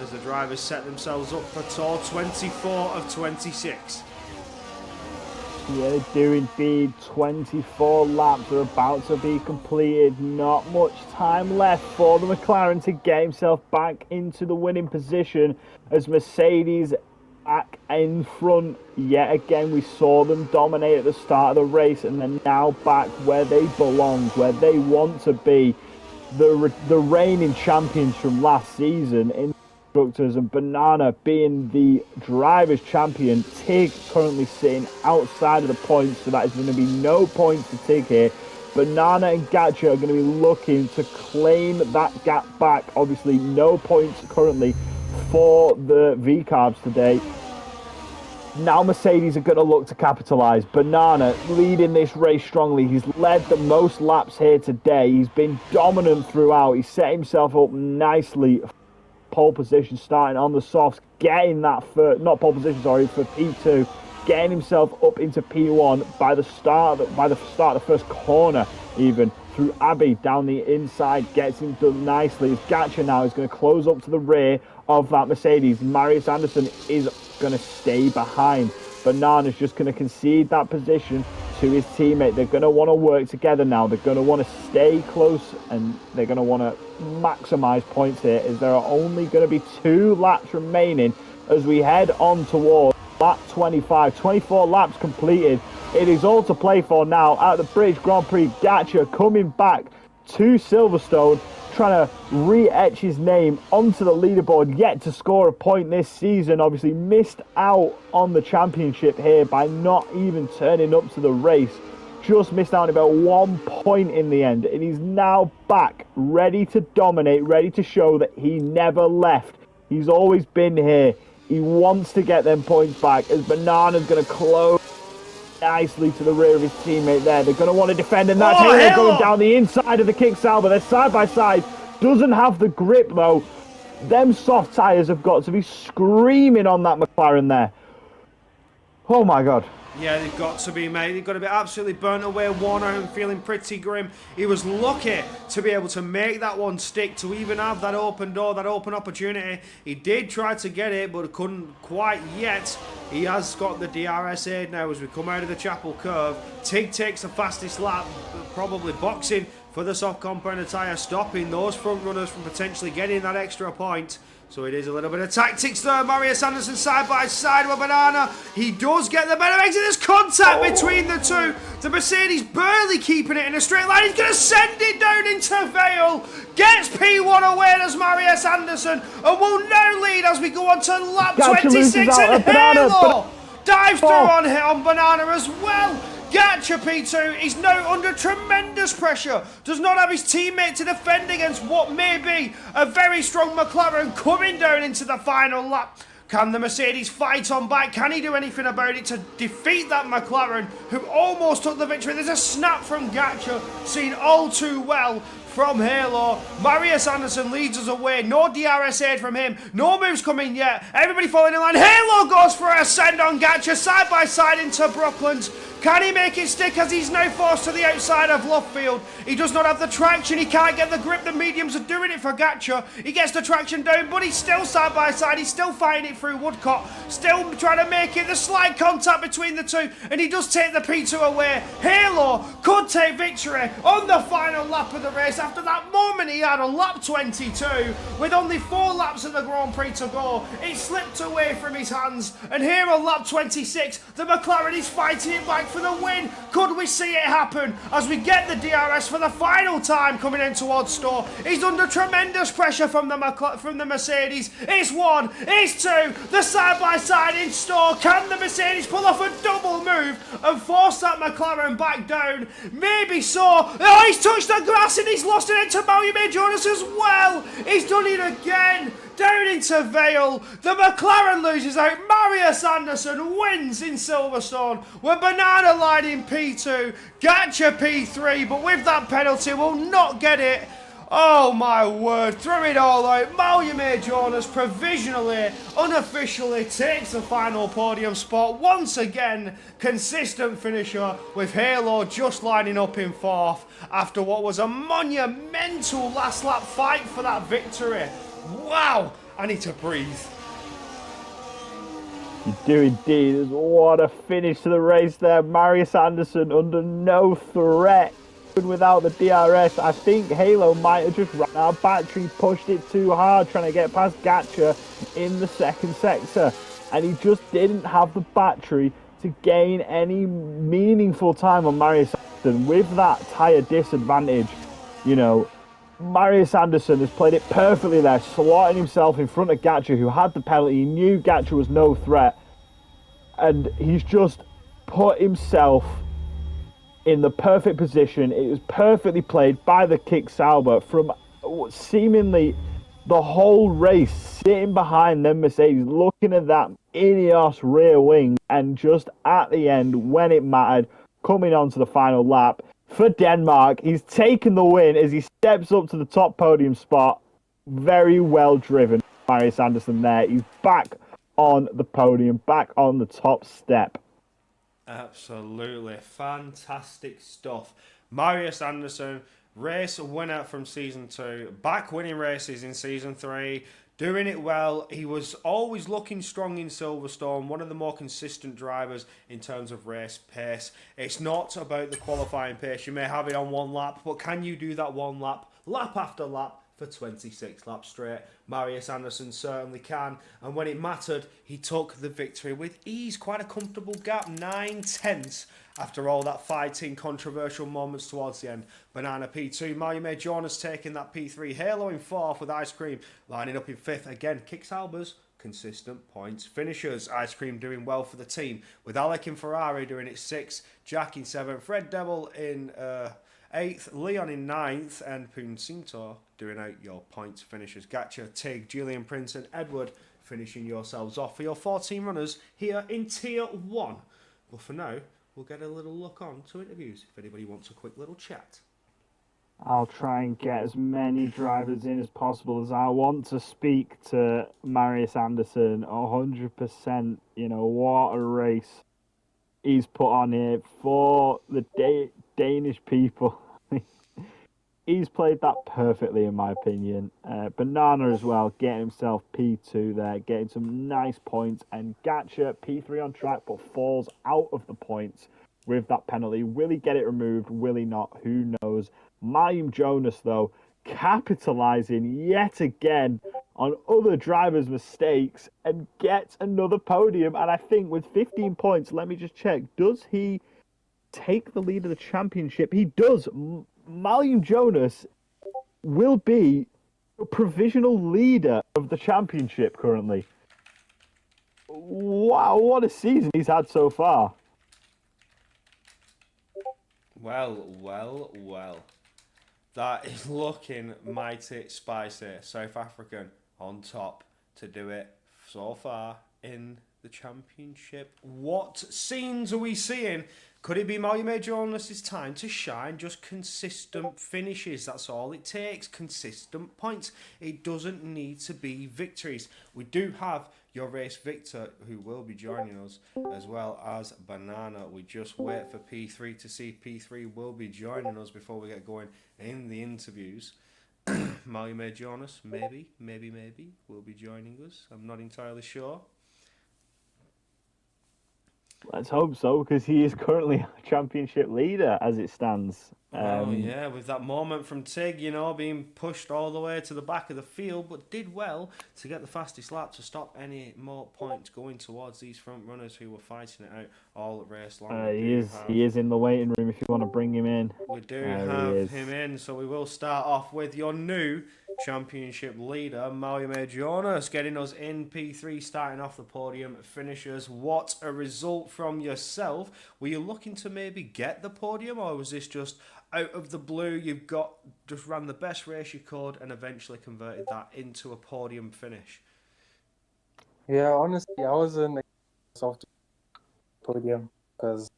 as the drivers set themselves up for tour 24 of 26. Yeah, they do indeed. 24 laps are about to be completed. Not much time left for the McLaren to get himself back into the winning position as Mercedes back in front. Yet again, we saw them dominate at the start of the race, and they're now back where they belong, where they want to be. The reigning champions from last season in constructors, and Banana being the drivers' champion. Tig currently sitting outside of the points, so that is going to be no points to Tig here. Banana and Gatcha are going to be looking to claim that gap back. Obviously, no points currently for the V-Carbs today. Now Mercedes are going to look to capitalise. Banana leading this race strongly. He's led the most laps here today. He's been dominant throughout. He's set himself up nicely. Pole position starting on the softs. Getting that for, not pole position, sorry, for P2. Getting himself up into P1 by the start of the first corner even. Through Abbey down the inside. Gets him done nicely. As Gatcha now is going to close up to the rear of that Mercedes. Marius Anderson is going to stay behind. Banana's just going to concede that position to his teammate. They're going to want to work together now. They're going to want to stay close, and they're going to want to maximise points here, as there are only going to be 2 laps remaining as we head on towards lap 25. 24 laps completed. It is all to play for now at the British Grand Prix. Gatcha coming back to Silverstone, trying to re-etch his name onto the leaderboard, yet to score a point this season. Obviously missed out on the championship here by not even turning up to the race. Just missed out on about 1 point in the end, and he's now back, ready to dominate, ready to show that he never left. He's always been here. He wants to get them points back, as Banana's going to close nicely to the rear of his teammate there. They're going to want to defend, and that's Halo going down the inside of the kick salver. They're side by side. Doesn't have the grip though. Them soft tyres have got to be screaming on that McLaren there. Oh my God. Yeah, they've got to be, mate. They've got to be absolutely burnt away, worn out, and feeling pretty grim. He was lucky to be able to make that one stick, to even have that open door, that open opportunity. He did try to get it, but couldn't quite yet. He has got the DRS aid now as we come out of the Chapel curve. Tig takes the fastest lap, probably boxing for the soft compound tyre, stopping those front runners from potentially getting that extra point. So it is a little bit of tactics there. Marius Anderson side by side with Banana. He does get the better exit. There's contact between the two. The Mercedes barely keeping it in a straight line. He's going to send it down into Vale. Gets P1 away as Marius Anderson. And will now lead as we go on to lap 26. And Halo dives through on Banana as well. Gatcha P2 is now under tremendous pressure. Does not have his teammate to defend against what may be a very strong McLaren coming down into the final lap. Can the Mercedes fight on back? Can he do anything about it to defeat that McLaren who almost took the victory? There's a snap from Gatcha, seen all too well from Halo. Marius Anderson leads us away. No DRS aid from him. No moves coming yet. Everybody falling in line. Halo goes for a send on Gatcha side by side into Brooklands. Can he make it stick as he's now forced to the outside of Lovefield? He does not have the traction. He can't get the grip. The mediums are doing it for Gatcha. He gets the traction down, but he's still side by side. He's still fighting it through Woodcock. Still trying to make it. The slight contact between the two, and he does take the P2 away. Halo could take victory on the final lap of the race after that moment he had on lap 22. With only 4 laps of the Grand Prix to go, it slipped away from his hands. And here on lap 26, the McLaren is fighting it back for the win. Could we see it happen as we get the DRS for the final time coming in towards Stowe? He's under tremendous pressure from the Mercedes. It's one, it's two, the side-by-side in Stowe. Can the Mercedes pull off a double move and force that McLaren back down? Maybe so. Oh, he's touched the grass and he's lost it into Mario Jonas as well. He's done it again. Down into Vale. The McLaren loses out. Marius Anderson wins in Silverstone. With Banana line in P2. Gatcha P3. But with that penalty, will not get it. Oh my word. Throw it all out. Mario Jonas provisionally, unofficially takes the final podium spot. Once again, consistent finisher with Halo just lining up in fourth after what was a monumental last lap fight for that victory. Wow, I need to breathe. You do indeed. What a finish to the race there. Marius Anderson under no threat. Without the DRS, I think Halo might have just run out of battery, pushed it too hard, trying to get past Gatcha in the second sector. And he just didn't have the battery to gain any meaningful time on Marius Anderson. With that tyre disadvantage, you know, Marius Anderson has played it perfectly there, slotting himself in front of Gatcha, who had the penalty. He knew Gatcha was no threat, and he's just put himself in the perfect position. It was perfectly played by the Kick Sauber from seemingly the whole race, sitting behind them Mercedes, looking at that Ineos rear wing, and just at the end, when it mattered, coming on to the final lap, for Denmark, he's taken the win as he steps up to the top podium spot. Very well driven, Marius Anderson there. He's back on the podium, back on the top step. Absolutely fantastic stuff. Marius Anderson, race winner from season 2, back winning races in season 3. Doing it well. He was always looking strong in Silverstone, one of the more consistent drivers in terms of race pace. It's not about the qualifying pace. You may have it on one lap, but can you do that one lap, lap after lap, for 26 laps straight? Marius Anderson certainly can, and when it mattered, he took the victory with ease. Quite a comfortable gap, 9/10 after all that fighting, controversial moments towards the end. Banana P2, Mario Jonas taking that P3, Halo in 4th with Ice Cream lining up in 5th. Again, Kick Sauber's consistent points finishers. Ice Cream doing well for the team, with Alec in Ferrari doing it 6th, Jack in 7th, Fred Devil in 8th, Leon in 9th, and Puncinto doing out your points finishers. Gatcha, Tig, Julian Prince and Edward finishing yourselves off for your 14 runners here in Tier 1. But for now, we'll get a little look on to interviews if anybody wants a quick little chat. I'll try and get as many drivers in as possible, as I want to speak to Marius Anderson 100%. You know, what a race he's put on here for the Danish people. He's played that perfectly, in my opinion. Banana as well, getting himself P2 there, getting some nice points. And Gatcha, P3 on track, but falls out of the points with that penalty. Will he get it removed? Will he not? Who knows? Mayim Jonas, though, capitalising yet again on other drivers' mistakes and gets another podium. And I think with 15 points, let me just check, does he take the lead of the championship? He does. Mayim Jonas will be a provisional leader of the championship currently. Wow, what a season he's had so far. Well. That is looking mighty spicy. South African on top to do it so far in the championship. What scenes are we seeing? Could it be Mario Jonas' time to shine? Just consistent finishes. That's all it takes. Consistent points. It doesn't need to be victories. We do have your race victor who will be joining us, as well as Banana. We just wait for P3 to see if P3 will be joining us before we get going in the interviews. Mario Jonas, maybe, will be joining us. I'm not entirely sure. Let's hope so, because he is currently a championship leader as it stands. Well, yeah, with that moment from Tig, being pushed all the way to the back of the field, but did well to get the fastest lap to stop any more points going towards these front runners who were fighting it out all race long. He is in the waiting room if you want to bring him in. We do There he have is. him in, so we will start off with your new championship leader, Mario Jonas, getting us in P3, starting off the podium finishers. What a result from yourself. Were you looking to maybe get the podium, or was this just out of the blue, just ran the best race you could and eventually converted that into a podium finish? Yeah, honestly, I wasn't soft podium because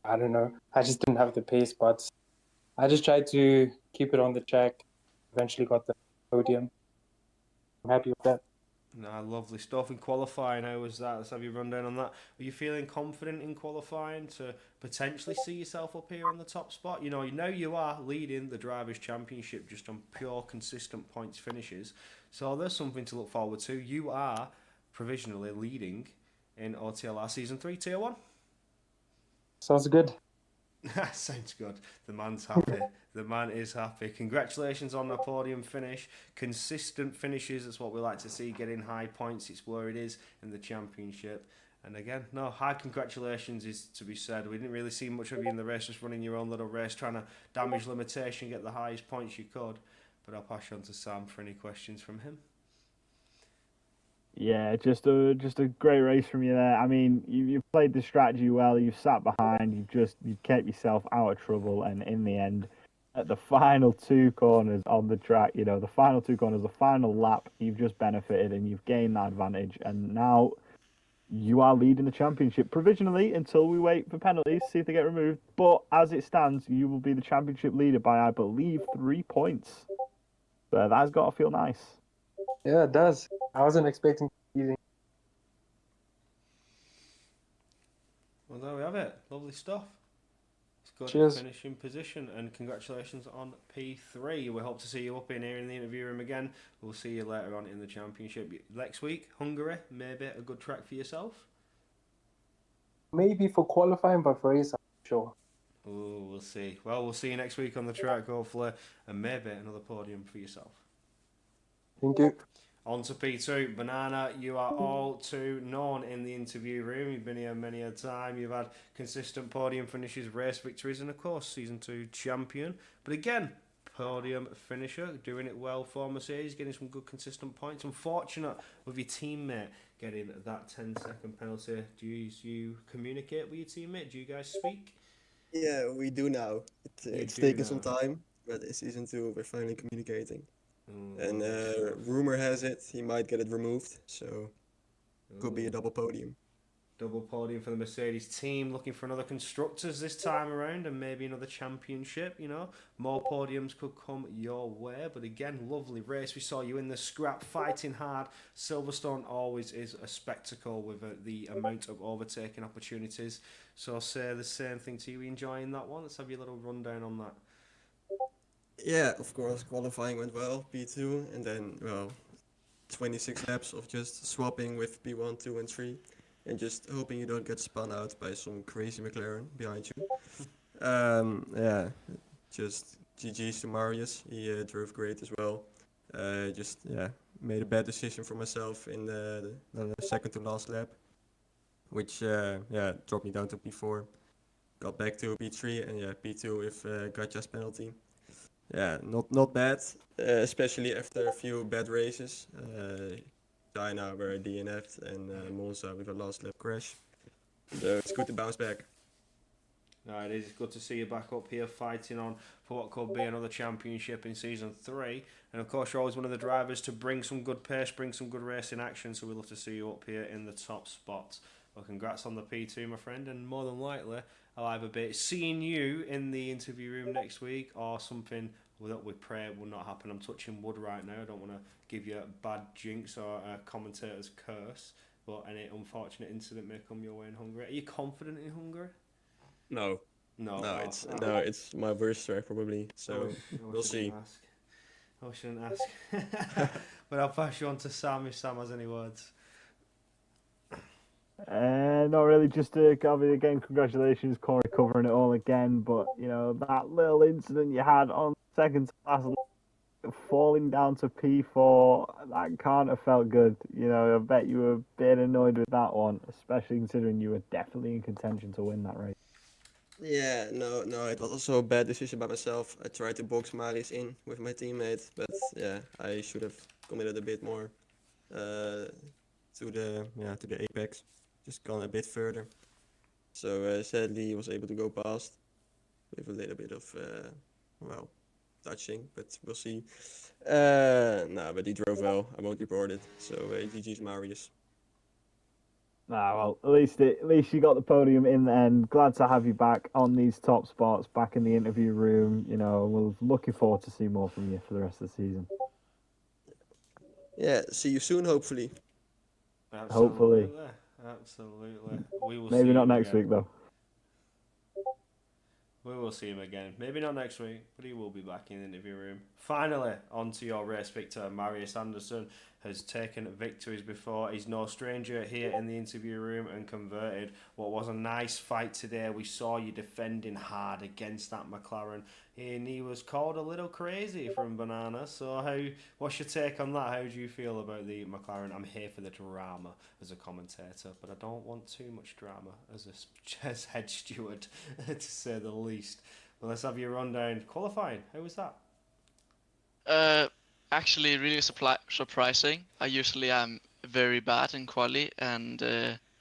I don't know. I just didn't have the pace, but I just tried to keep it on the track. Eventually got the podium. I'm happy with that. Nah, lovely stuff. In qualifying, how was that? Let's have you run down on that. Were you feeling confident in qualifying to potentially see yourself up here on the top spot? You know you are leading the Drivers' Championship just on pure consistent points finishes. So there's something to look forward to. You are provisionally leading in OTLR Season 3 Tier 1. Sounds good. Sounds good. The man's happy. The man is happy. Congratulations on the podium finish. Consistent finishes, that's what we like to see. Getting high points, it's where it is in the championship. And again, high congratulations is to be said. We didn't really see much of you in the race, just running your own little race, trying to damage limitation, get the highest points you could. But I'll pass you on to Sam for any questions from him. Yeah, just a great race from you there. I mean, you've played the strategy well. You've sat behind. You've kept yourself out of trouble, and in the end, at the final two corners on the track, the final two corners, the final lap, you've just benefited and you've gained that advantage, and now you are leading the championship provisionally until we wait for penalties, see if they get removed. But as it stands, you will be the championship leader by, I believe, 3 points. So that's got to feel nice. Yeah, it does. I wasn't expecting easy. Well, there we have it. Lovely stuff. It's good. Cheers. Finishing position, and congratulations on P3. We hope to see you up in here in the interview room again. We'll see you later on in the championship next week. Hungary, maybe a good track for yourself. Maybe for qualifying, but for race, I'm sure. Oh, we'll see. Well, we'll see you next week on the track, hopefully, and maybe another podium for yourself. Thank you. On to P2. Banana, you are all too known in the interview room. You've been here many a time. You've had consistent podium finishes, race victories, and of course, Season 2 champion. But again, podium finisher, doing it well for Mercedes, getting some good consistent points. Unfortunate with your teammate getting that 10-second penalty. Do you communicate with your teammate? Do you guys speak? Yeah, we do now. It's taken some time, but in Season 2 we're finally communicating. And rumor has it he might get it removed, so could be a double podium. Double podium for the Mercedes team, looking for another constructors this time around and maybe another championship. More podiums could come your way, but again, lovely race. We saw you in the scrap fighting hard. Silverstone always is a spectacle with the amount of overtaking opportunities, so I'll say the same thing to you. Enjoying that one? Let's have your little rundown on that. Yeah, of course, qualifying went well, P2, and then, 26 laps of just swapping with P1, 2, and 3, and just hoping you don't get spun out by some crazy McLaren behind you. Just GG's to Marius, he drove great as well. Made a bad decision for myself in the second to last lap, which, dropped me down to P4. Got back to P3, and P2 with Gotcha's penalty. Yeah, not bad, especially after a few bad races. China were DNF'd, and Monza with a last lap crash. So it's good to bounce back. No, it is good to see you back up here fighting on for what could be another championship in Season 3. And of course, you're always one of the drivers to bring some good pace, bring some good racing action, so we'd love to see you up here in the top spot. Well, congrats on the P2, my friend, and more than likely, I'll either be seeing you in the interview room next week or something that we pray will not happen. I'm touching wood right now. I don't want to give you a bad jinx or a commentator's curse, but any unfortunate incident may come your way in Hungary. Are you confident in Hungary? No, it's my worst track probably. So we'll see. I shouldn't ask. But I'll pass you on to Sam if Sam has any words. Not really. Just to Gavi again, congratulations, Corey, covering it all again. But that little incident you had on second to last, falling down to P4, that can't have felt good. I bet you were a bit annoyed with that one, especially considering you were definitely in contention to win that race. Yeah, no, it was also a bad decision by myself. I tried to box Marius in with my teammate, but yeah, I should have committed a bit more to the apex, just gone a bit further. So sadly, he was able to go past with a little bit of well, touching, but we'll see. No, but he drove well. I won't report it. So GG's Marius. Well, at least you got the podium in the end. Glad to have you back on these top spots, back in the interview room. We're looking forward to see more from you for the rest of the season. Yeah, see you soon, hopefully. Hopefully. Absolutely. We will Maybe see not him next again. week though. We will see him again. Maybe not next week, but he will be back in the interview room. Finally, on to your race victor. Marius Anderson has taken victories before. He's no stranger here in the interview room and converted what was a nice fight today. We saw you defending hard against that McLaren, and he was called a little crazy from Banana. So what's your take on that? How do you feel about the McLaren? I'm here for the drama as a commentator, but I don't want too much drama as as head steward, to say the least. Well, let's have your rundown. Qualifying, how was that? Actually, really surprising. I usually am very bad in quali and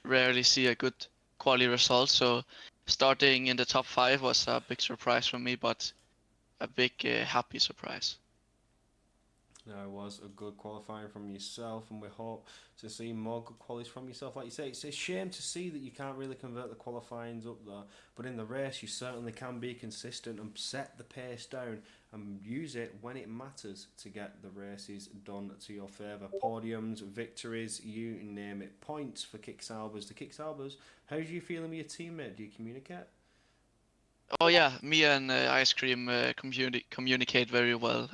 rarely see a good quali result. So starting in the top 5 was a big surprise for me, but a big happy surprise. No, it was a good qualifying from yourself, and we hope to see more good qualities from yourself. Like you say, it's a shame to see that you can't really convert the qualifyings up there, but in the race you certainly can be consistent and set the pace down and use it when it matters to get the races done to your favour. Podiums, victories, you name it. Points for Kick-Saubers. The Kick-Saubers, how do you feel with your teammate? Do you communicate? Oh yeah, me and Ice Cream communicate very well.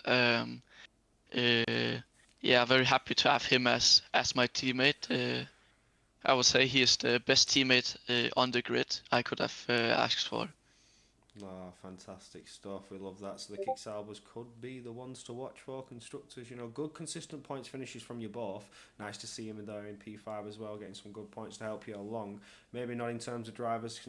Yeah, very happy to have him as my teammate. I would say he is the best teammate on the grid I could have asked for. Oh, fantastic stuff. We love that. So the Kick-Saubers could be the ones to watch for constructors. Good consistent points finishes from you both. Nice to see him in there in P5 as well, getting some good points to help you along. Maybe not in terms of drivers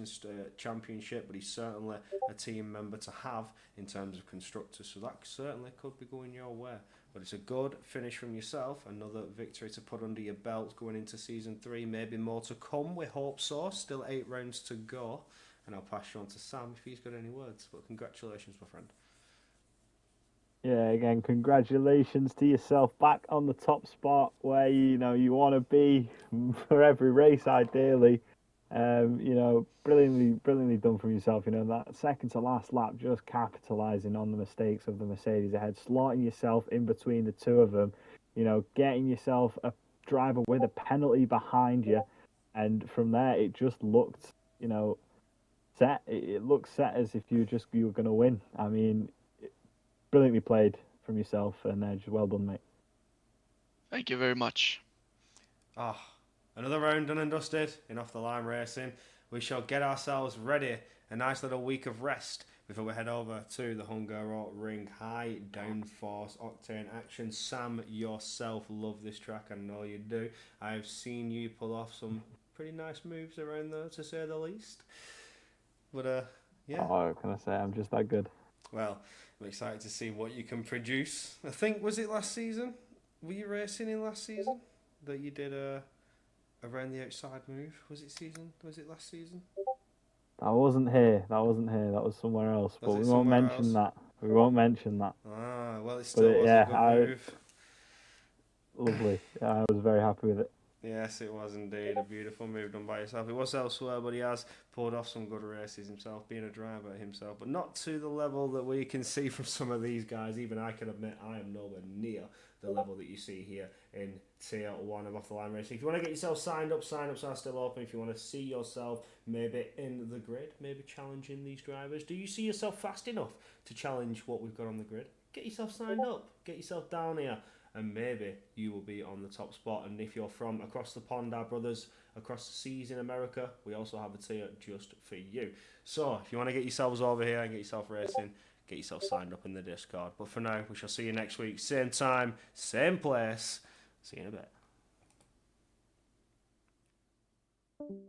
championship, but he's certainly a team member to have in terms of constructors. So that certainly could be going your way. But it's a good finish from yourself. Another victory to put under your belt going into season 3. Maybe more to come. We hope so. Still 8 rounds to go. And I'll pass you on to Sam if he's got any words. But congratulations, my friend. Yeah, again, congratulations to yourself back on the top spot where you want to be for every race, ideally. Brilliantly done from yourself. That second to last lap, just capitalising on the mistakes of the Mercedes ahead, slotting yourself in between the two of them. Getting yourself a driver with a penalty behind you, and from there it just looked, set. It looked set as if you were going to win. I mean, brilliantly played from yourself, and just well done, mate. Thank you very much. Another round done and dusted in Off the Line Racing. We shall get ourselves ready. A nice little week of rest before we head over to the Hungaroring high downforce octane action. Sam, yourself love this track. I know you do. I've seen you pull off some pretty nice moves around there, to say the least. But yeah. Oh, what can I say? I'm just that good. Well, I'm excited to see what you can produce. I think, was it last season? Were you racing in last season that you did around the outside move? Was it last season? That wasn't here. That was somewhere else. But we won't mention that. We won't mention that. Ah, well, it still was a good move. Lovely. I was very happy with it. Yes, it was indeed a beautiful move done by yourself. It was elsewhere, but he has pulled off some good races himself, being a driver himself, but not to the level that we can see from some of these guys. Even I can admit I am nowhere near the level that you see here in Tier 1 of Off the Line Racing. If you want to get yourself signed up, sign-ups are still open. If you want to see yourself maybe in the grid, maybe challenging these drivers. Do you see yourself fast enough to challenge what we've got on the grid? Get yourself signed up. Get yourself down here and maybe you will be on the top spot. And if you're from across the pond, our brothers across the seas in America, we also have a tier just for you. So if you want to get yourselves over here and get yourself racing, get yourself signed up in the Discord. But for now, we shall see you next week, same time, same place. See you in a bit.